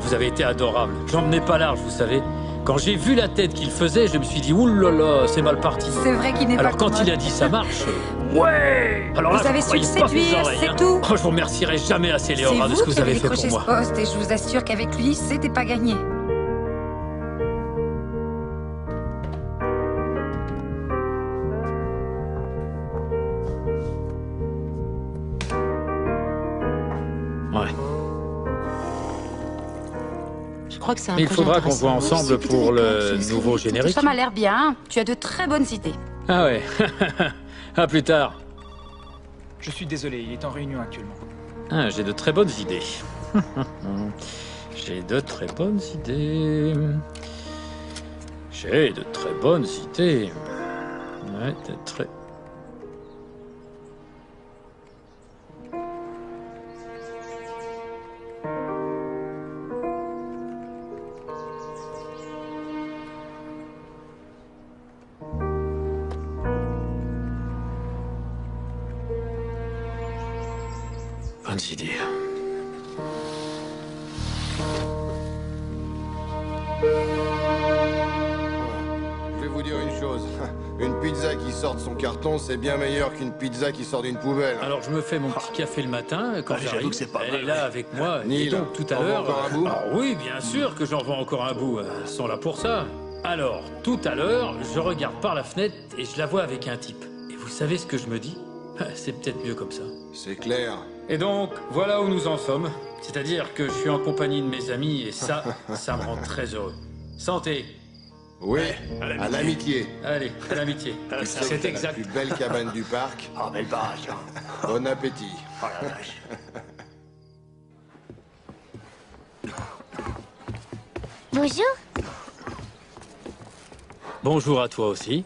vous avez été adorable. J'en menais pas large, vous savez. Quand j'ai vu la tête qu'il faisait, je me suis dit, oulala, c'est mal parti. C'est vrai qu'il n'est pas Alors quand il a dit ça marche, ouais. Alors là, Vous avez je su le croyais pas mes séduire, oreilles, c'est hein. tout. Oh, je vous remercierai jamais assez, Léora, de ce que vous avez fait pour moi. C'est vous qui avez décroché ce poste et je vous assure qu'avec lui, c'était pas gagné. Ouais. Je crois que c'est un Mais il projet faudra qu'on intéressant. voit ensemble pour le nouveau générique. Ça m'a l'air bien. Tu as de très bonnes idées. Ah ouais. À plus tard. Je suis désolé, il est en réunion actuellement. Ah, j'ai de très bonnes idées. J'ai de très bonnes idées. J'ai de très bonnes idées. Ouais, de très... Bonnes idées. Je vais vous dire une chose. Une pizza qui sort de son carton, c'est bien meilleur qu'une pizza qui sort d'une poubelle. Alors je me fais mon petit café le matin quand j'avoue j'arrive. que c'est pas Elle mal, est là ouais. avec moi. Neil, Et donc tout à t'en veux l'heure. encore un bout Oui, bien sûr que j'en veux encore un bout. Elles sont là pour ça. Alors tout à l'heure, je regarde par la fenêtre et je la vois avec un type. Et vous savez ce que je me dis? C'est peut-être mieux comme ça. C'est clair. Et donc voilà où nous en sommes. C'est-à-dire que je suis en compagnie de mes amis et ça, ça me rend très heureux. Santé. Oui, à l'amitié. Allez, à l'amitié. Tu sais que C'est t'as exact. la plus belle cabane du parc. Oh, belle barrage. Bon appétit. Oh la vache. Bonjour. Bonjour à toi aussi.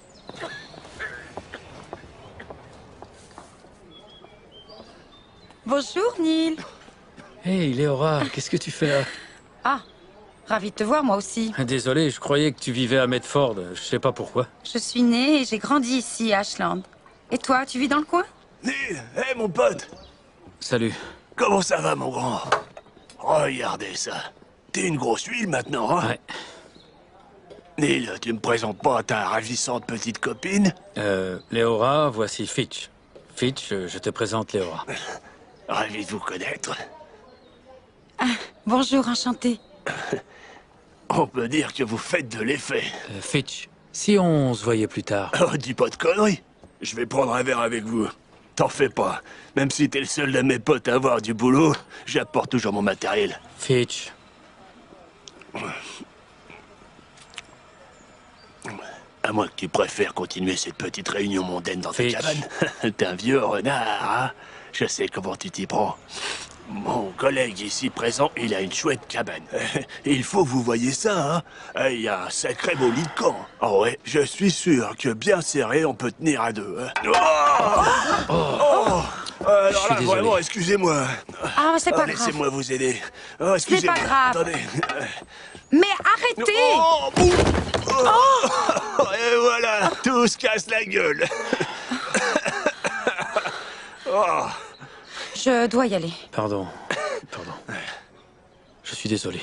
Bonjour, Neil. Hey, Léora, qu'est-ce que tu fais là? Ah, ravi de te voir, moi aussi. Désolé, je croyais que tu vivais à Medford. Je sais pas pourquoi. Je suis née et j'ai grandi ici, à Ashland. Et toi, tu vis dans le coin? Neil, hé mon pote. Salut. Comment ça va, mon grand? Regardez ça. T'es une grosse huile maintenant, hein? Ouais. Neil, tu me présentes pas ta ravissante petite copine? Léora, voici Fitch. Fitch, je te présente Léora. Ravi de vous connaître. Bonjour, enchanté. On peut dire que vous faites de l'effet. Fitch, si on se voyait plus tard. Oh, dis pas de conneries. Je vais prendre un verre avec vous. T'en fais pas. Même si t'es le seul de mes potes à avoir du boulot, j'apporte toujours mon matériel. Fitch. À moins que tu préfères continuer cette petite réunion mondaine dans ta Fitch. cabane. T'es un vieux renard, hein? Je sais comment tu t'y prends. Mon collègue ici présent, il a une chouette cabane. Il faut que vous voyez ça, hein? Il y a un sacré beau lit de camp. Oh ouais, je suis sûr que bien serré, on peut tenir à deux. Hein? Alors là, vraiment, excusez-moi. Ah, c'est pas grave. Laissez-moi vous aider. Oh, excusez-moi. C'est pas grave. Attendez. Mais arrêtez! Et voilà, tout se casse la gueule. Oh. Je dois y aller. Pardon. Pardon. Je suis désolé.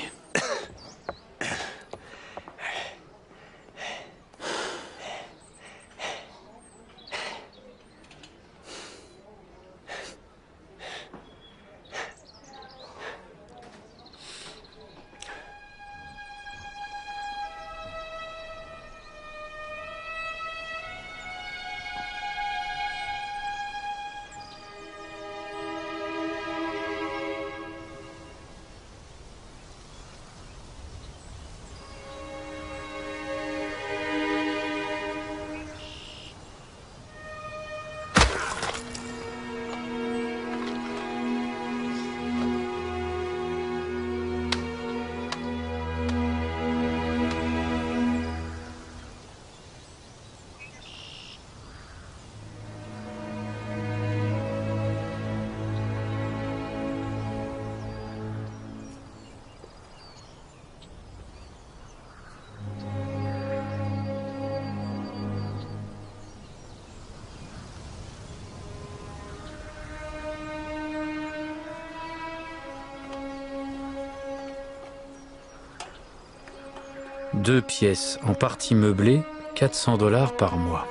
2 pièces en partie meublée, 400 $ par mois.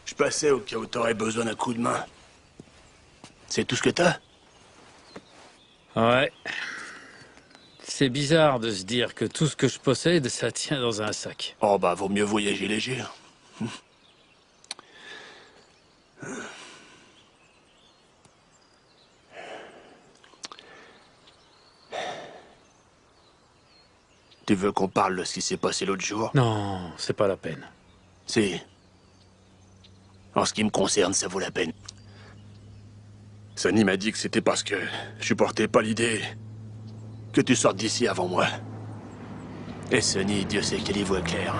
Je passais au cas où t'aurais besoin d'un coup de main. C'est tout ce que t'as? Ouais. C'est bizarre de se dire que tout ce que je possède, ça tient dans un sac. Oh bah, vaut mieux voyager léger. Tu veux qu'on parle de ce qui s'est passé l'autre jour? Non, c'est pas la peine. Si. En ce qui me concerne, ça vaut la peine. Sonny m'a dit que c'était parce que je supportais pas l'idée que tu sortes d'ici avant moi. Et Sonny, Dieu sait qu'elle y voit clair.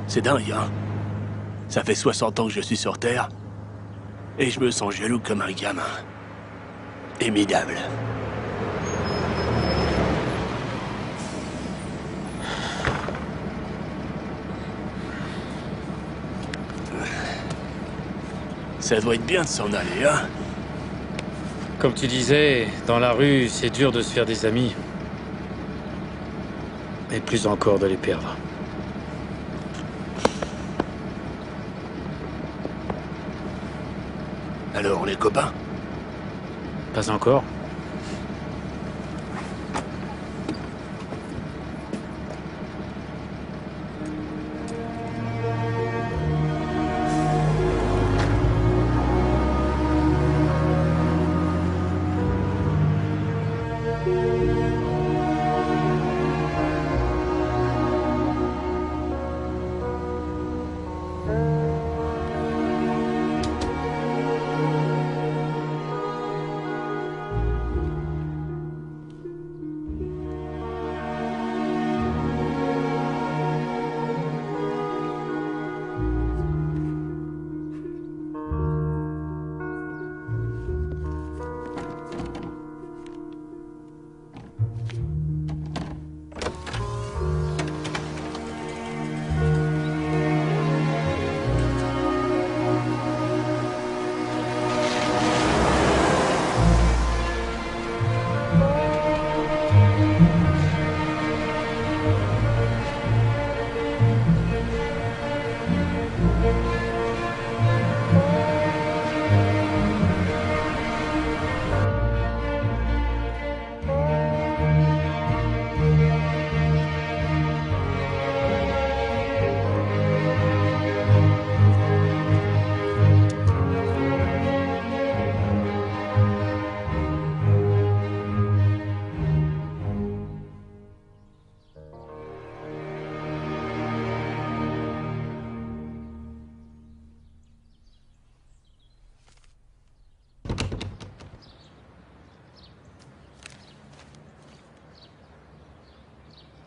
C'est dingue, hein? Ça fait 60 ans que je suis sur Terre, et je me sens jaloux comme un gamin. Éminable. Ça doit être bien de s'en aller, hein? Comme tu disais, dans la rue, c'est dur de se faire des amis. Et plus encore de les perdre. Alors, on est copains? Pas encore.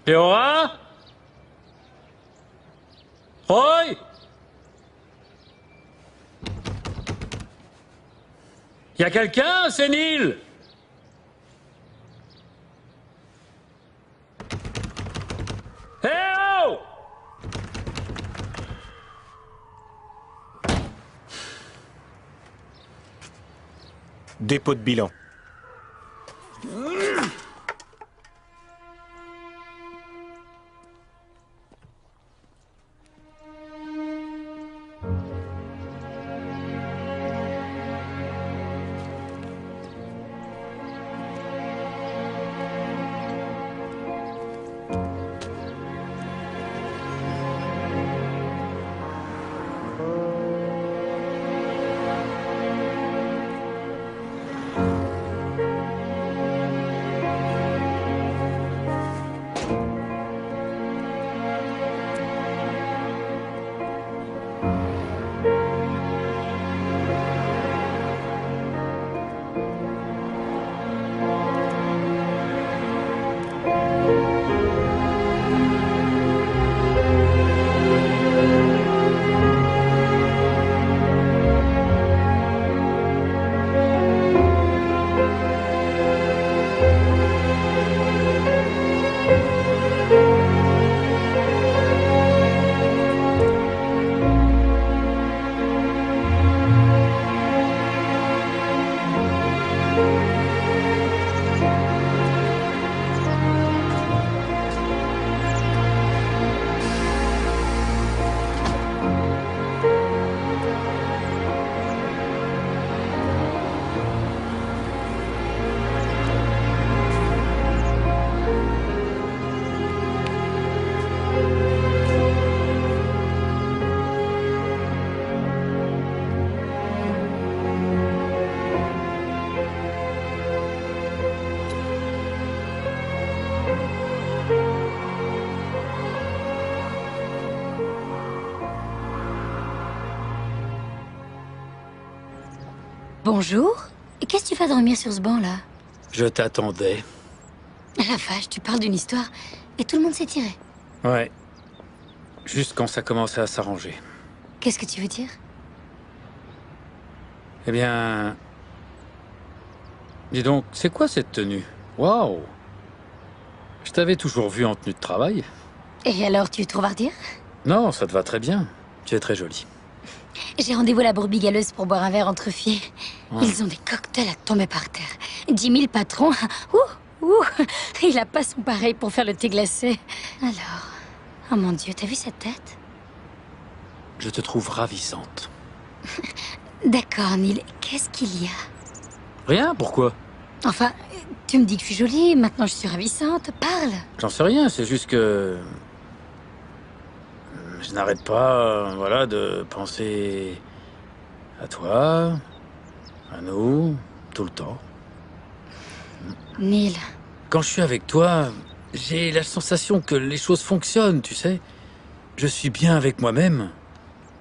Léora? Roy? Y a quelqu'un, c'est Neil? Eh oh! Dépôt de bilan. Bonjour. Qu'est-ce que tu vas dormir sur ce banc-là? Je t'attendais. La vache, tu parles d'une histoire et tout le monde s'est tiré. Ouais. Juste quand ça commençait à s'arranger. Qu'est-ce que tu veux dire? Eh bien... Dis donc, c'est quoi cette tenue? Waouh! Je t'avais toujours vu en tenue de travail. Et alors, tu trouves à redire? Non, ça te va très bien. Tu es très jolie. J'ai rendez-vous à la brebis galeuse pour boire un verre entre filles. Ouais. Ils ont des cocktails à tomber par terre. 10 000 patrons. Ouh. Il a pas son pareil pour faire le thé glacé. Alors... Oh mon Dieu, t'as vu cette tête? Je te trouve ravissante. D'accord, Neil. Qu'est-ce qu'il y a? Rien, pourquoi? Enfin, tu me dis que je suis jolie, maintenant je suis ravissante. Parle. J'en sais rien, c'est juste que... Je n'arrête pas, voilà, de penser à toi, à nous, tout le temps. Neil. Quand je suis avec toi, j'ai la sensation que les choses fonctionnent, tu sais. Je suis bien avec moi-même.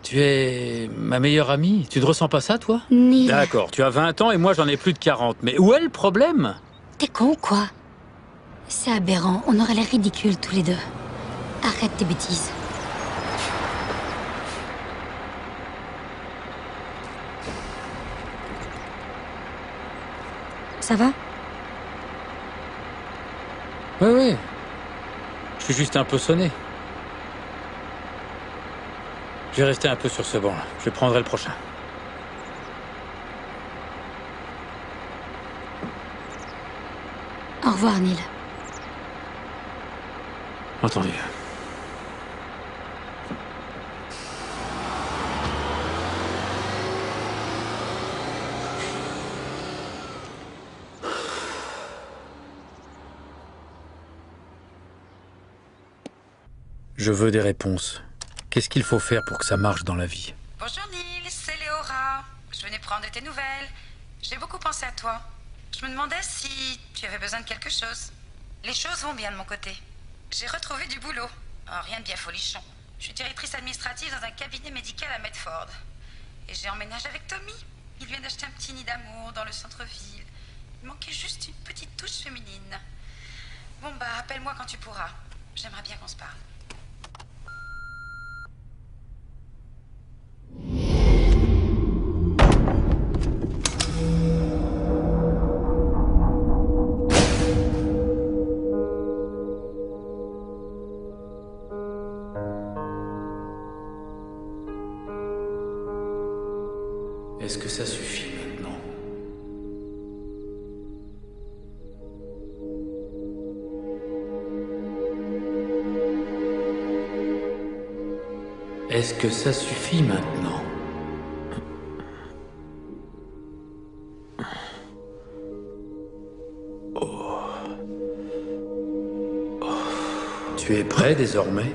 Tu es ma meilleure amie. Tu ne ressens pas ça, toi? Neil. D'accord, tu as 20 ans et moi j'en ai plus de 40. Mais où est le problème? T'es con ou quoi? C'est aberrant, on aurait l'air ridicules tous les deux. Arrête tes bêtises. Ça va? Oui. Je suis juste un peu sonné. Je vais rester un peu sur ce banc-là. Je prendrai le prochain. Au revoir, Neil. Entendu. Je veux des réponses. Qu'est-ce qu'il faut faire pour que ça marche dans la vie? Bonjour Neil, c'est Léora. Je venais prendre de tes nouvelles. J'ai beaucoup pensé à toi. Je me demandais si tu avais besoin de quelque chose. Les choses vont bien de mon côté. J'ai retrouvé du boulot. Oh, rien de bien folichon. Je suis directrice administrative dans un cabinet médical à Medford. Et j'ai emménagé avec Tommy. Il vient d'acheter un petit nid d'amour dans le centre-ville. Il manquait juste une petite touche féminine. Bon bah, appelle-moi quand tu pourras. J'aimerais bien qu'on se parle. Est-ce que ça suffit maintenant? Est-ce que ça suffit maintenant? Tu es prêt désormais?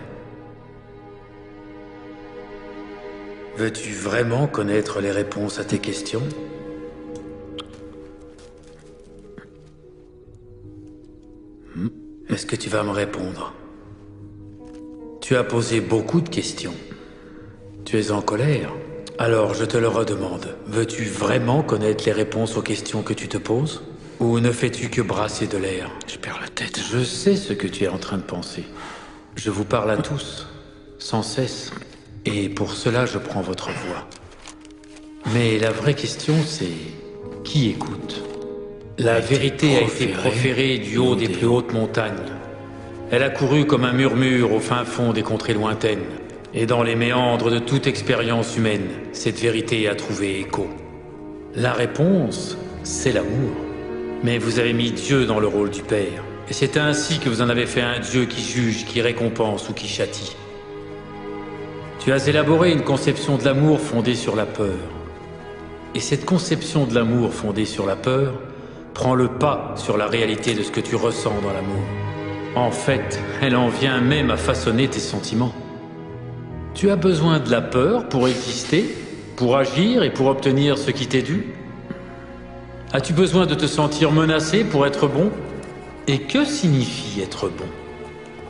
Veux-tu vraiment connaître les réponses à tes questions? Est-ce que tu vas me répondre? Tu as posé beaucoup de questions. Tu es en colère? Alors je te le redemande. Veux-tu vraiment connaître les réponses aux questions que tu te poses? Ou ne fais-tu que brasser de l'air? Je perds la tête. Je sais ce que tu es en train de penser. Je vous parle à tous, sans cesse. Et pour cela, je prends votre voix. Mais la vraie question, c'est... qui écoute? La vérité a été proférée du haut des plus hautes montagnes. Elle a couru comme un murmure au fin fond des contrées lointaines. Et dans les méandres de toute expérience humaine, cette vérité a trouvé écho. La réponse, c'est l'amour. Mais vous avez mis Dieu dans le rôle du Père. Et c'est ainsi que vous en avez fait un Dieu qui juge, qui récompense ou qui châtie. Tu as élaboré une conception de l'amour fondée sur la peur. Et cette conception de l'amour fondée sur la peur prend le pas sur la réalité de ce que tu ressens dans l'amour. En fait, elle en vient même à façonner tes sentiments. Tu as besoin de la peur pour exister, pour agir et pour obtenir ce qui t'est dû? As-tu besoin de te sentir menacé pour être bon? Et que signifie être bon?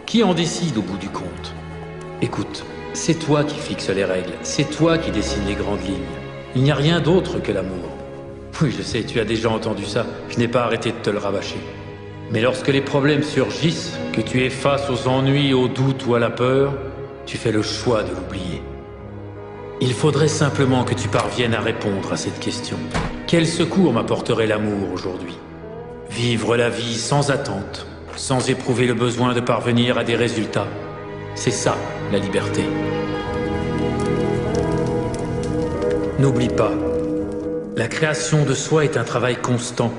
Qui en décide au bout du compte? Écoute, c'est toi qui fixes les règles, c'est toi qui dessines les grandes lignes. Il n'y a rien d'autre que l'amour. Oui, je sais, tu as déjà entendu ça, je n'ai pas arrêté de te le rabâcher. Mais lorsque les problèmes surgissent, que tu es face aux ennuis, aux doutes ou à la peur, tu fais le choix de l'oublier. Il faudrait simplement que tu parviennes à répondre à cette question. Quel secours m'apporterait l'amour aujourd'hui? Vivre la vie sans attente, sans éprouver le besoin de parvenir à des résultats. C'est ça, la liberté. N'oublie pas, la création de soi est un travail constant.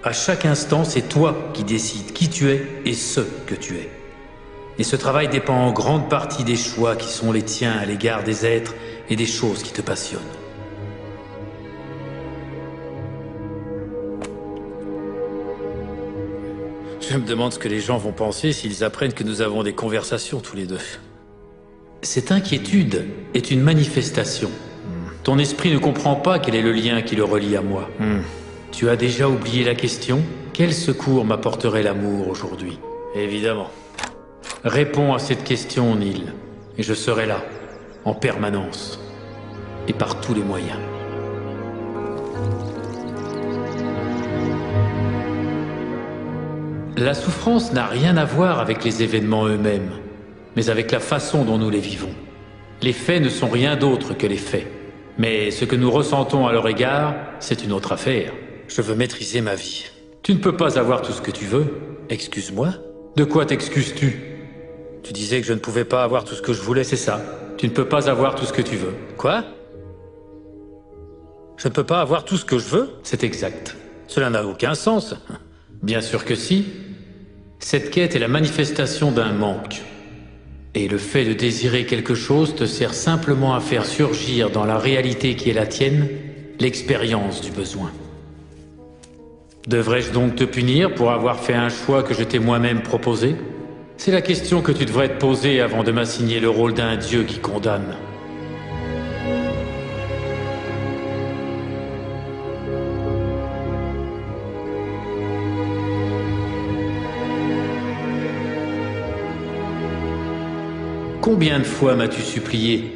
À chaque instant, c'est toi qui décides qui tu es et ce que tu es. Et ce travail dépend en grande partie des choix qui sont les tiens à l'égard des êtres et des choses qui te passionnent. Je me demande ce que les gens vont penser s'ils apprennent que nous avons des conversations tous les deux. Cette inquiétude est une manifestation. Ton esprit ne comprend pas quel est le lien qui le relie à moi. Tu as déjà oublié la question? Quel secours m'apporterait l'amour aujourd'hui? Évidemment. Réponds à cette question, Neil, et je serai là, en permanence, et par tous les moyens. La souffrance n'a rien à voir avec les événements eux-mêmes, mais avec la façon dont nous les vivons. Les faits ne sont rien d'autre que les faits. Mais ce que nous ressentons à leur égard, c'est une autre affaire. Je veux maîtriser ma vie. Tu ne peux pas avoir tout ce que tu veux. Excuse-moi. De quoi t'excuses-tu? Tu disais que je ne pouvais pas avoir tout ce que je voulais, c'est ça. Tu ne peux pas avoir tout ce que tu veux. Quoi? Je ne peux pas avoir tout ce que je veux? C'est exact. Cela n'a aucun sens. Bien sûr que si. Cette quête est la manifestation d'un manque. Et le fait de désirer quelque chose te sert simplement à faire surgir dans la réalité qui est la tienne, l'expérience du besoin. Devrais-je donc te punir pour avoir fait un choix que je t'ai moi-même proposé? C'est la question que tu devrais te poser avant de m'assigner le rôle d'un dieu qui condamne. Combien de fois m'as-tu supplié?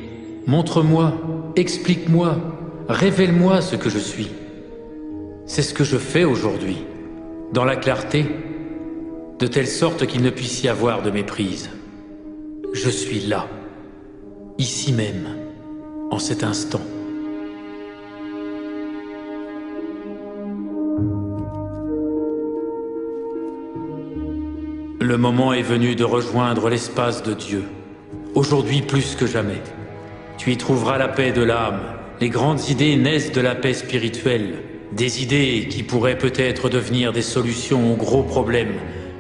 Montre-moi, explique-moi, révèle-moi ce que je suis. C'est ce que je fais aujourd'hui, dans la clarté, de telle sorte qu'il ne puisse y avoir de méprise. Je suis là, ici même, en cet instant. Le moment est venu de rejoindre l'espace de Dieu. Aujourd'hui plus que jamais. Tu y trouveras la paix de l'âme. Les grandes idées naissent de la paix spirituelle. Des idées qui pourraient peut-être devenir des solutions aux gros problèmes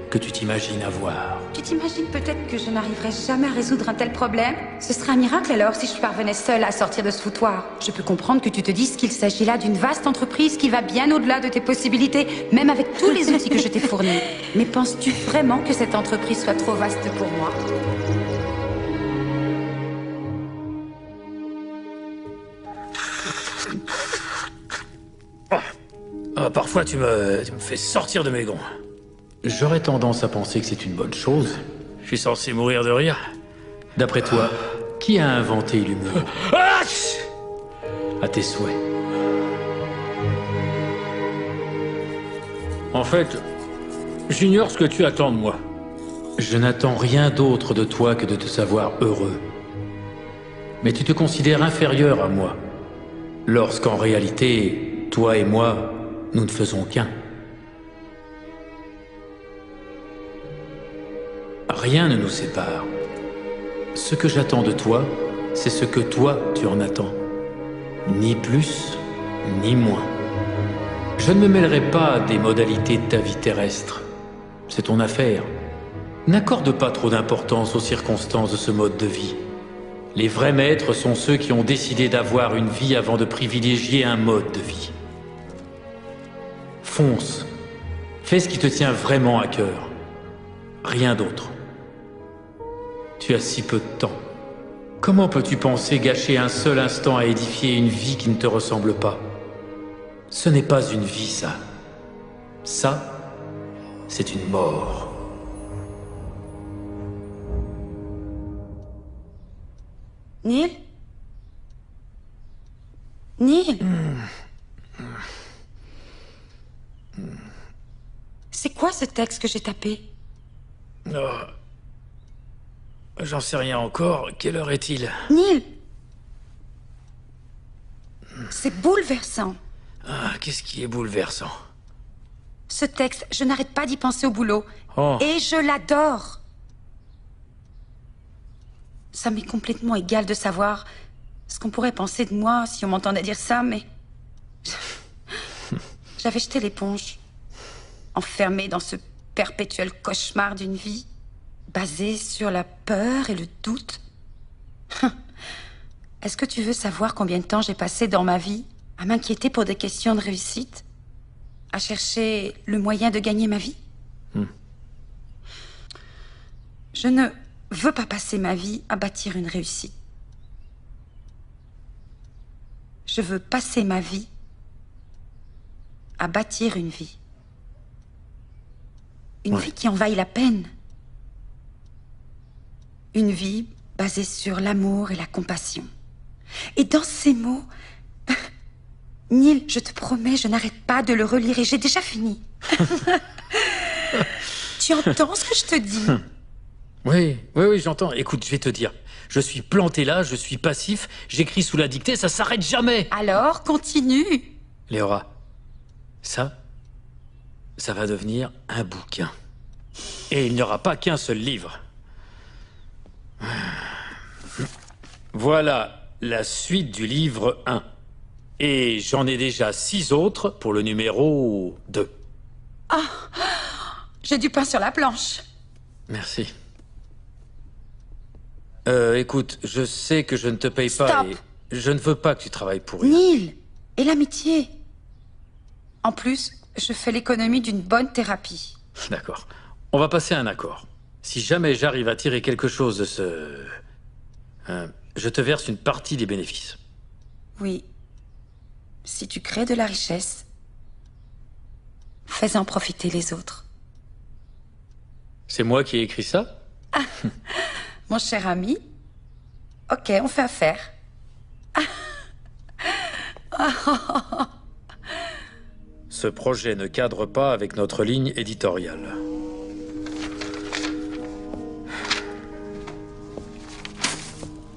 que tu t'imagines avoir. Tu t'imagines peut-être que je n'arriverai jamais à résoudre un tel problème? Ce serait un miracle alors si je parvenais seule à sortir de ce foutoir. Je peux comprendre que tu te dises qu'il s'agit là d'une vaste entreprise qui va bien au-delà de tes possibilités, même avec tous les outils que je t'ai fournis. Mais penses-tu vraiment que cette entreprise soit trop vaste pour moi? Parfois tu me fais sortir de mes gonds. J'aurais tendance à penser que c'est une bonne chose. Je suis censé mourir de rire. D'après toi, qui a inventé l'humour? À tes souhaits. En fait, j'ignore ce que tu attends de moi. Je n'attends rien d'autre de toi que de te savoir heureux. Mais tu te considères inférieur à moi, lorsqu'en réalité, toi et moi, nous ne faisons qu'un. Rien ne nous sépare. Ce que j'attends de toi, c'est ce que toi, tu en attends. Ni plus, ni moins. Je ne me mêlerai pas des modalités de ta vie terrestre. C'est ton affaire. N'accorde pas trop d'importance aux circonstances de ce mode de vie. Les vrais maîtres sont ceux qui ont décidé d'avoir une vie avant de privilégier un mode de vie. Fonce. Fais ce qui te tient vraiment à cœur. Rien d'autre. Tu as si peu de temps. Comment peux-tu penser gâcher un seul instant à édifier une vie qui ne te ressemble pas? Ce n'est pas une vie, ça. Ça, c'est une mort. Neil? Neil? C'est quoi ce texte que j'ai tapé? Oh. J'en sais rien encore. Quelle heure est-il? Neil! C'est bouleversant. Ah, qu'est-ce qui est bouleversant? Ce texte, je n'arrête pas d'y penser au boulot. Oh. Et je l'adore. Ça m'est complètement égal de savoir ce qu'on pourrait penser de moi si on m'entendait dire ça, mais... J'avais jeté l'éponge. Enfermée dans ce perpétuel cauchemar d'une vie, basée sur la peur et le doute. Est-ce que tu veux savoir combien de temps j'ai passé dans ma vie à m'inquiéter pour des questions de réussite? À chercher le moyen de gagner ma vie? Je ne veux pas passer ma vie à bâtir une réussite. Je veux passer ma vie à bâtir une vie. Une vie qui en vaille la peine. Une vie basée sur l'amour et la compassion. Et dans ces mots, Neil, je te promets, je n'arrête pas de le relire et j'ai déjà fini. Tu entends ce que je te dis? Oui, j'entends. Écoute, je vais te dire. Je suis planté là, je suis passif, j'écris sous la dictée, ça s'arrête jamais. Alors, continue. Léora, ça va devenir un bouquin. Et il n'y aura pas qu'un seul livre. Voilà la suite du livre 1. Et j'en ai déjà 6 autres pour le numéro 2. Ah, j'ai du pain sur la planche. Merci. Écoute, je sais que je ne te paye pas Stop. et je ne veux pas que tu travailles pour rien. Neil, et l'amitié. En plus, je fais l'économie d'une bonne thérapie. D'accord. On va passer à un accord. Si jamais j'arrive à tirer quelque chose de ce... je te verse une partie des bénéfices. Oui. Si tu crées de la richesse, fais-en profiter les autres. C'est moi qui ai écrit ça? Mon cher ami, ok, on fait affaire. Ce projet ne cadre pas avec notre ligne éditoriale.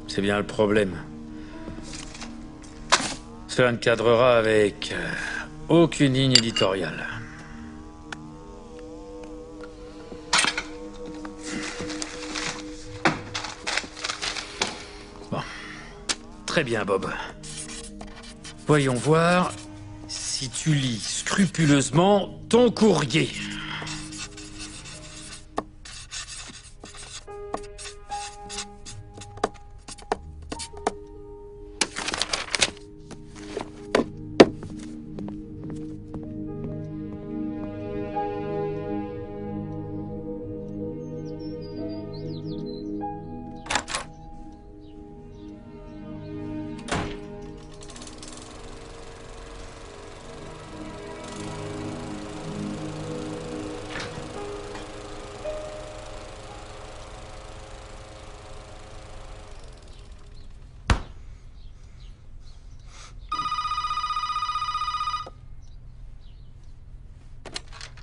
C'est bien le problème. Cela ne cadrera avec aucune ligne éditoriale. Bon. Très bien, Bob. Voyons voir si tu lis scrupuleusement ton courrier.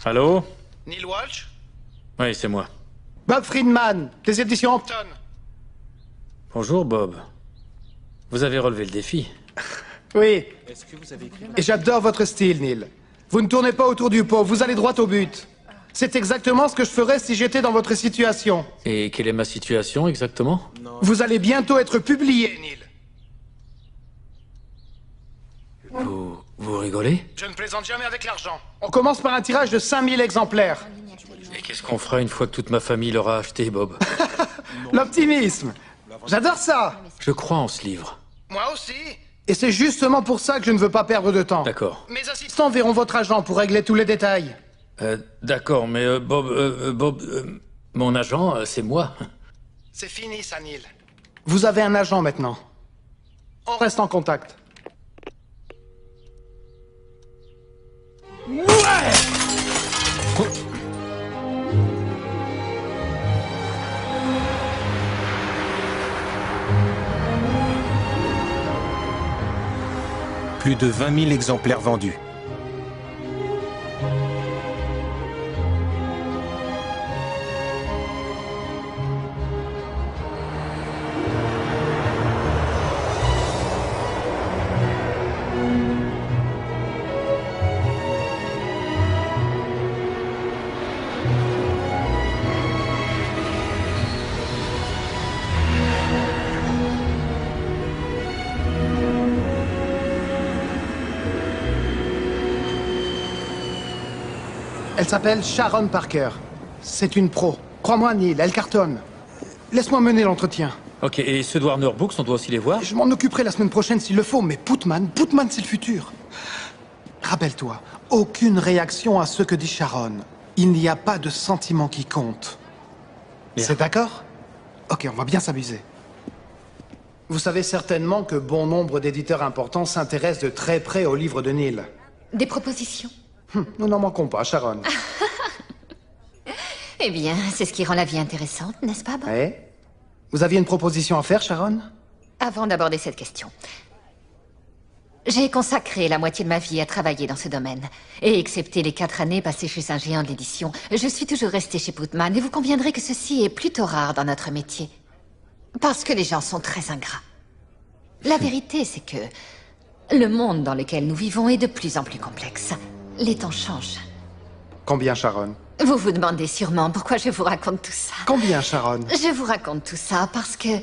Allô? Neil Walsh? Oui, c'est moi. Bob Friedman, des éditions Hampton. Bonjour, Bob. Vous avez relevé le défi. Oui. Est-ce que vous avez écrit... Et j'adore votre style, Neil. Vous ne tournez pas autour du pot, vous allez droit au but. C'est exactement ce que je ferais si j'étais dans votre situation. Et quelle est ma situation, exactement? Vous allez bientôt être publié, Neil. Vous rigolez? Je ne plaisante jamais avec l'argent. On commence par un tirage de 5000 exemplaires. Et qu'est-ce qu'on fera une fois que toute ma famille l'aura acheté, Bob? L'optimisme. J'adore ça. Je crois en ce livre. Moi aussi. Et c'est justement pour ça que je ne veux pas perdre de temps. D'accord. Mes assistants verront votre agent pour régler tous les détails. D'accord, mais Bob... Mon agent, c'est moi. C'est fini, ça, Neil. Vous avez un agent maintenant. On reste en contact. Plus de 20 000 exemplaires vendus. Elle s'appelle Sharon Parker. C'est une pro. Crois-moi, Neil, elle cartonne. Laisse-moi mener l'entretien. Ok, et ceux de Warner Books, on doit aussi les voir? Je m'en occuperai la semaine prochaine s'il le faut, mais Putman, c'est le futur. Rappelle-toi, aucune réaction à ce que dit Sharon. Il n'y a pas de sentiment qui compte. C'est d'accord? Ok, on va bien s'amuser. Vous savez certainement que bon nombre d'éditeurs importants s'intéressent de très près au livre de Neil. Des propositions? Nous n'en manquons pas, Sharon. Eh bien, c'est ce qui rend la vie intéressante, n'est-ce pas, Bob? Eh? Vous aviez une proposition à faire, Sharon? Avant d'aborder cette question, j'ai consacré la moitié de ma vie à travailler dans ce domaine. Et excepté les 4 années passées chez un géant de l'édition, je suis toujours restée chez Putman. Et vous conviendrez que ceci est plutôt rare dans notre métier. Parce que les gens sont très ingrats. La vérité, c'est que le monde dans lequel nous vivons est de plus en plus complexe. Les temps changent. Combien, Sharon? Vous vous demandez sûrement pourquoi je vous raconte tout ça. Combien, Sharon? Je vous raconte tout ça parce que...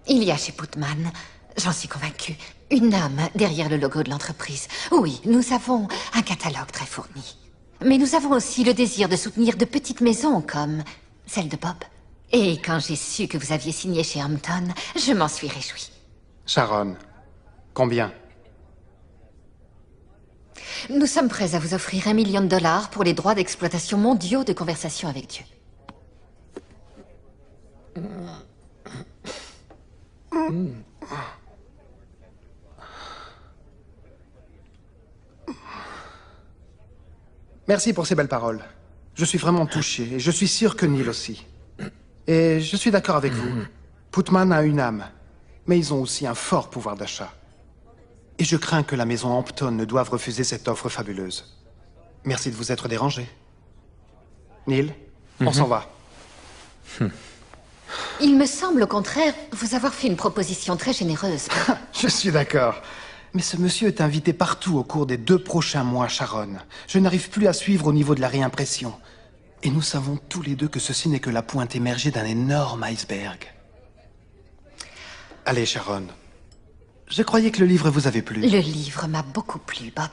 il y a chez Putman, j'en suis convaincue, une âme derrière le logo de l'entreprise. Oui, nous avons un catalogue très fourni. Mais nous avons aussi le désir de soutenir de petites maisons comme celle de Bob. Et quand j'ai su que vous aviez signé chez Hampton, je m'en suis réjouie. Sharon, combien? Nous sommes prêts à vous offrir $1 million pour les droits d'exploitation mondiaux de Conversation avec Dieu. Merci pour ces belles paroles. Je suis vraiment touché, et je suis sûr que Neil aussi. Et je suis d'accord avec vous. Putman a une âme, mais ils ont aussi un fort pouvoir d'achat. Et je crains que la maison Hampton ne doive refuser cette offre fabuleuse. Merci de vous être dérangé. Neil, on s'en va. Il me semble au contraire vous avoir fait une proposition très généreuse. Je suis d'accord. Mais ce monsieur est invité partout au cours des 2 prochains mois, Sharon. Je n'arrive plus à suivre au niveau de la réimpression. Et nous savons tous les deux que ceci n'est que la pointe émergée d'un énorme iceberg. Allez, Sharon. Je croyais que le livre vous avait plu. Le livre m'a beaucoup plu, Bob.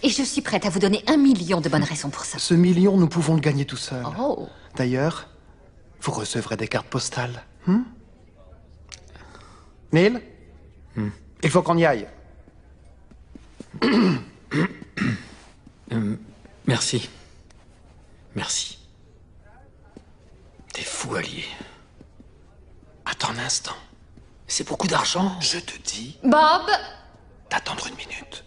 Et je suis prête à vous donner $1 million de bonnes raisons pour ça. Ce million, nous pouvons le gagner tout seul. Oh. D'ailleurs, vous recevrez des cartes postales. Neil, il faut qu'on y aille. Merci. Merci. T'es fou, allié. Attends un instant. C'est beaucoup d'argent. Je te dis Bob! d'attendre 1 minute.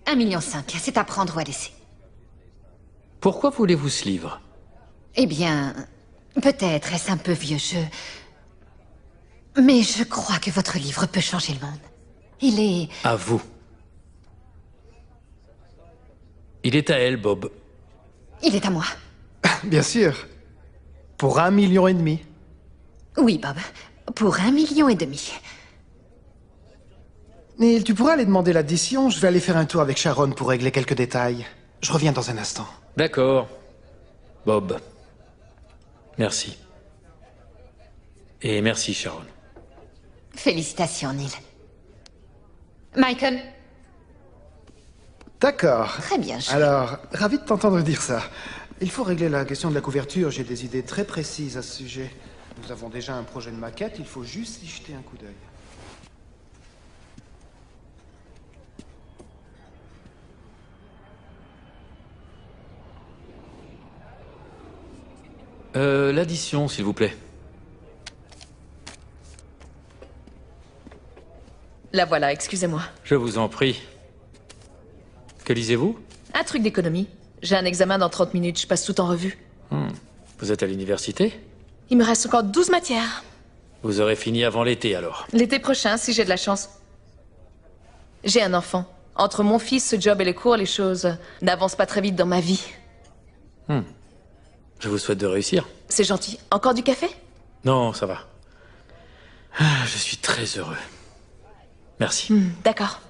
$1,5 million, c'est à prendre ou à laisser. Pourquoi voulez-vous ce livre? Eh bien, peut-être est-ce un peu vieux jeu. Mais je crois que votre livre peut changer le monde. Il est... À vous. Il est à elle, Bob. Il est à moi. Bien sûr. Pour $1,5 million. Oui, Bob. Pour $1,5 million. Neil, tu pourras aller demander l'addition. Je vais aller faire un tour avec Sharon pour régler quelques détails. Je reviens dans un instant. D'accord. Bob. Merci. Et merci, Sharon. Félicitations, Neil. Michael? D'accord. Très bien, chérie. Alors, ravi de t'entendre dire ça. Il faut régler la question de la couverture. J'ai des idées très précises à ce sujet. Nous avons déjà un projet de maquette. Il faut juste y jeter un coup d'œil. L'addition, s'il vous plaît. La voilà, excusez-moi. Je vous en prie. Que lisez-vous? Un truc d'économie. J'ai un examen dans 30 minutes, je passe tout en revue. Vous êtes à l'université? Il me reste encore 12 matières. Vous aurez fini avant l'été, alors. L'été prochain, si j'ai de la chance. J'ai un enfant. Entre mon fils, ce job et les cours, les choses n'avancent pas très vite dans ma vie. Je vous souhaite de réussir. C'est gentil. Encore du café? Non, ça va. Je suis très heureux. Merci. D'accord.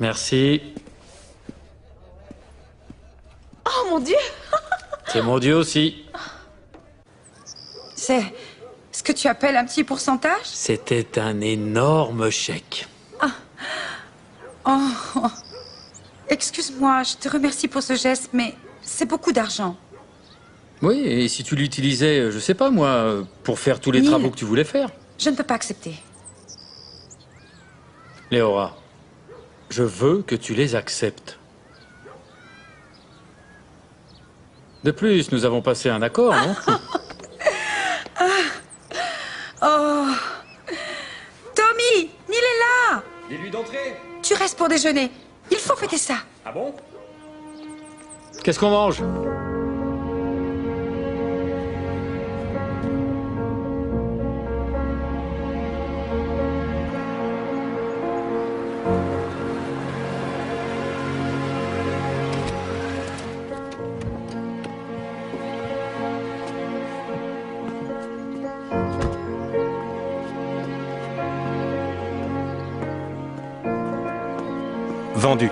Merci. Oh mon Dieu! C'est mon Dieu aussi. C'est ce que tu appelles un petit pourcentage? C'était un énorme chèque. Oh, excuse-moi, je te remercie pour ce geste, mais c'est beaucoup d'argent. Oui, et si tu l'utilisais, je sais pas moi, pour faire tous les Neil, travaux que tu voulais faire. Je ne peux pas accepter. Léora, je veux que tu les acceptes. De plus, nous avons passé un accord, non? Oh, Tommy, Neil est là. Dis-lui d'entrer. Tu restes pour déjeuner. Il faut fêter ça. Ah bon? Qu'est-ce qu'on mange? Vendu.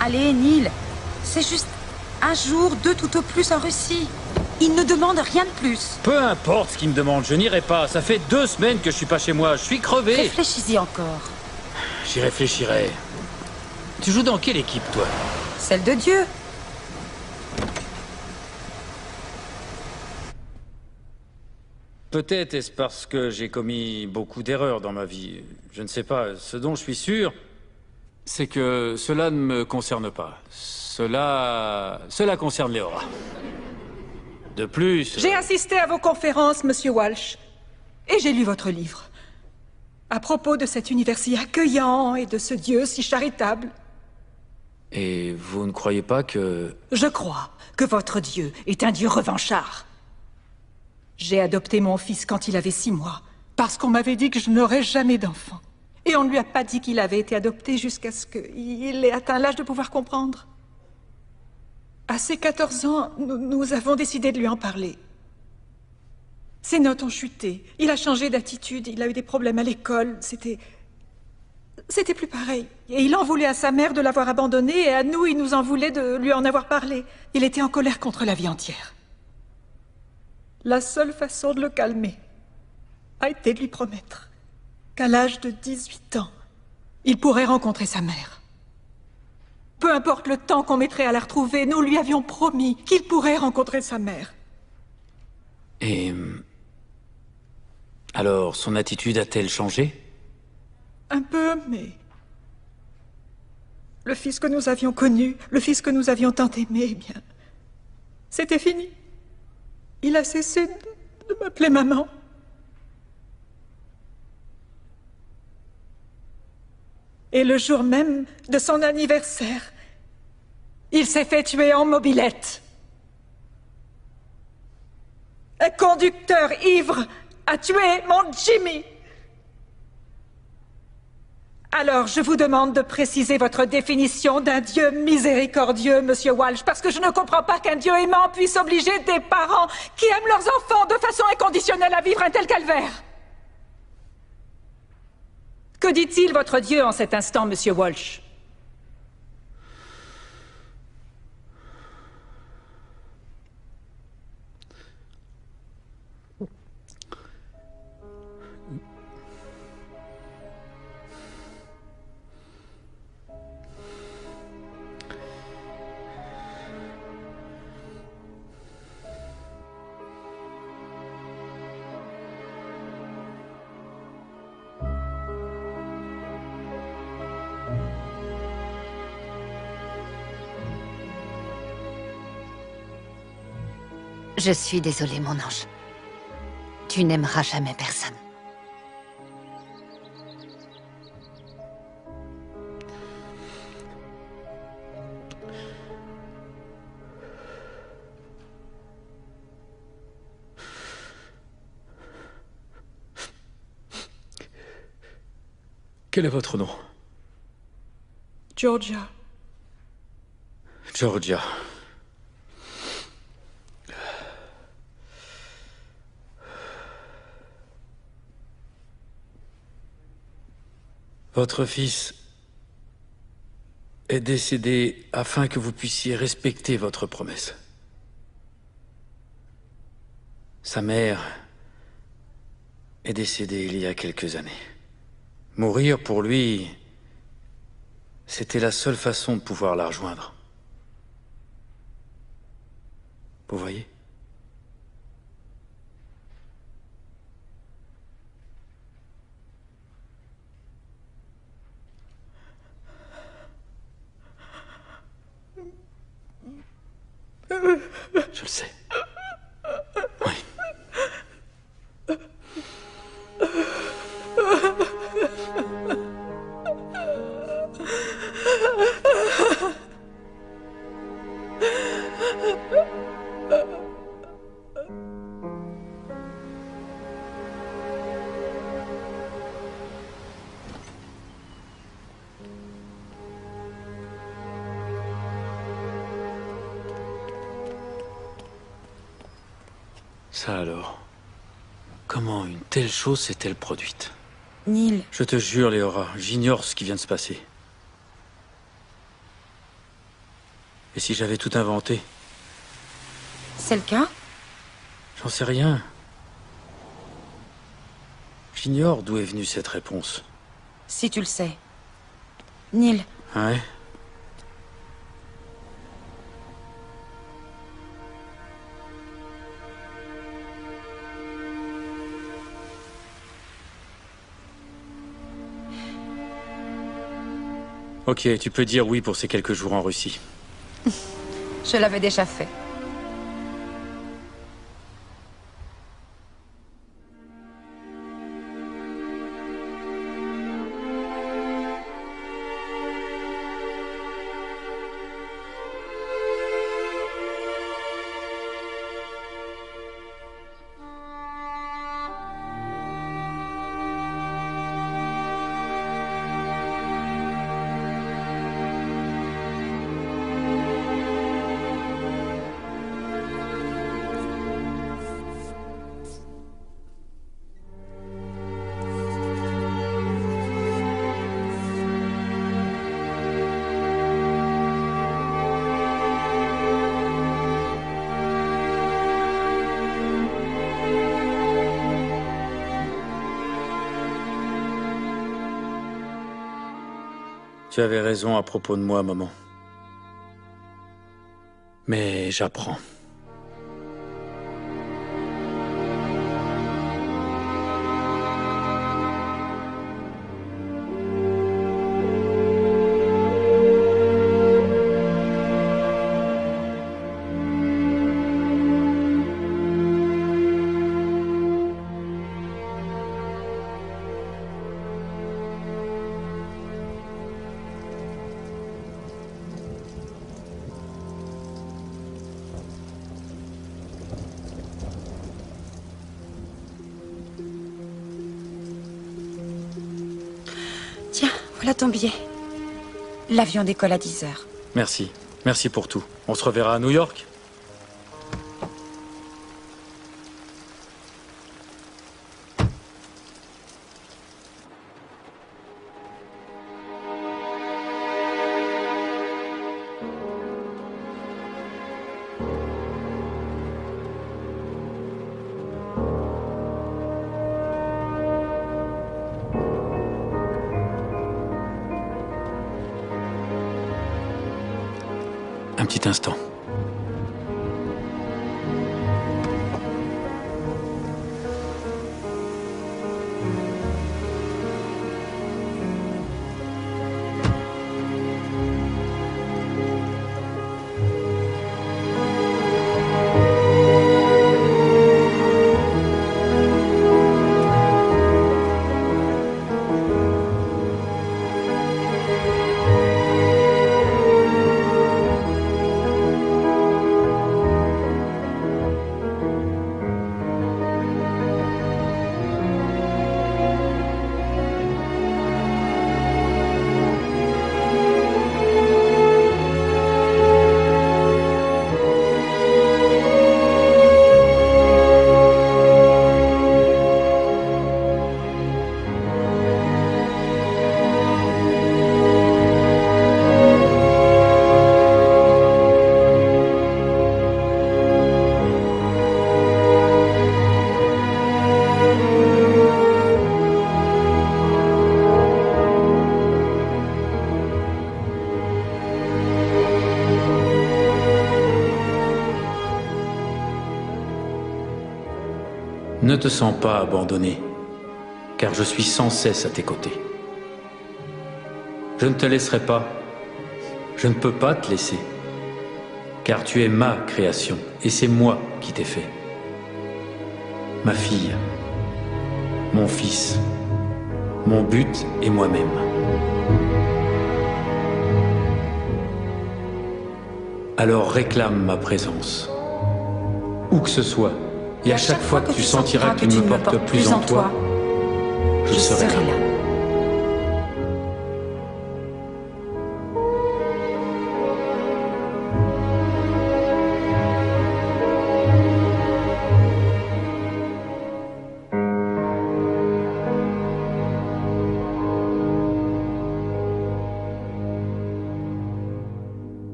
Allez, Neil, c'est juste un jour, 2 tout au plus en Russie. Il ne demande rien de plus. Peu importe ce qu'il me demande, je n'irai pas. Ça fait 2 semaines que je suis pas chez moi, je suis crevé. Réfléchis-y encore. J'y réfléchirai. Tu joues dans quelle équipe, toi? Celle de Dieu. Peut-être est-ce parce que j'ai commis beaucoup d'erreurs dans ma vie. Je ne sais pas. Ce dont je suis sûr, c'est que cela ne me concerne pas. Cela concerne Léora. De plus... J'ai assisté à vos conférences, Monsieur Walsh, et j'ai lu votre livre. À propos de cet univers si accueillant et de ce Dieu si charitable. Et vous ne croyez pas que... Je crois que votre Dieu est un Dieu revanchard. J'ai adopté mon fils quand il avait 6 mois, parce qu'on m'avait dit que je n'aurais jamais d'enfant. Et on ne lui a pas dit qu'il avait été adopté jusqu'à ce qu'il ait atteint l'âge de pouvoir comprendre. À ses 14 ans, nous avons décidé de lui en parler. Ses notes ont chuté, il a changé d'attitude, il a eu des problèmes à l'école, c'était plus pareil. Et il en voulait à sa mère de l'avoir abandonné, et à nous, il nous en voulait de lui en avoir parlé. Il était en colère contre la vie entière. La seule façon de le calmer a été de lui promettre qu'à l'âge de 18 ans, il pourrait rencontrer sa mère. Peu importe le temps qu'on mettrait à la retrouver, nous lui avions promis qu'il pourrait rencontrer sa mère. Et... Alors, son attitude a-t-elle changé? Un peu, mais... Le fils que nous avions connu, le fils que nous avions tant aimé, eh bien... C'était fini. Il a cessé de m'appeler maman. Et le jour même de son anniversaire, il s'est fait tuer en mobilette. Un conducteur ivre a tué mon Jimmy. Alors, je vous demande de préciser votre définition d'un Dieu miséricordieux, Monsieur Walsh, parce que je ne comprends pas qu'un Dieu aimant puisse obliger des parents qui aiment leurs enfants de façon inconditionnelle à vivre un tel calvaire. Que dit-il, votre Dieu, en cet instant, Monsieur Walsh? Je suis désolée, mon ange. Tu n'aimeras jamais personne. Quel est votre nom? Georgia. Georgia. Votre fils est décédé afin que vous puissiez respecter votre promesse. Sa mère est décédée il y a quelques années. Mourir pour lui, c'était la seule façon de pouvoir la rejoindre. Vous voyez ? Je le sais. Oui. Ça alors, comment une telle chose s'est-elle produite? Neil. Je te jure, Léora, j'ignore ce qui vient de se passer. Et si j'avais tout inventé? C'est le cas? J'en sais rien. J'ignore d'où est venue cette réponse. Si tu le sais. Neil. Ouais. Ok, tu peux dire oui pour ces quelques jours en Russie. Je l'avais déjà fait. Tu avais raison à propos de moi, maman. Mais j'apprends. « Voilà ton billet. L'avion décolle à 10 heures. Merci. Merci pour tout. On se reverra à New York? Un petit instant. Ne te sens pas abandonné, car je suis sans cesse à tes côtés. Je ne te laisserai pas. Je ne peux pas te laisser, car tu es ma création, et c'est moi qui t'ai fait. Ma fille, mon fils, mon but et moi-même. Alors réclame ma présence, où que ce soit. Et à chaque fois que tu sentiras que tu ne me portes plus en toi, je serai là.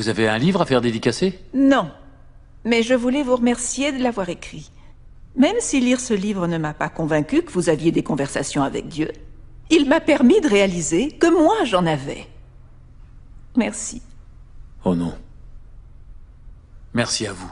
Vous avez un livre à faire dédicacer? Non. Mais je voulais vous remercier de l'avoir écrit. Même si lire ce livre ne m'a pas convaincu que vous aviez des conversations avec Dieu, il m'a permis de réaliser que moi j'en avais. Merci. Oh non. Merci à vous.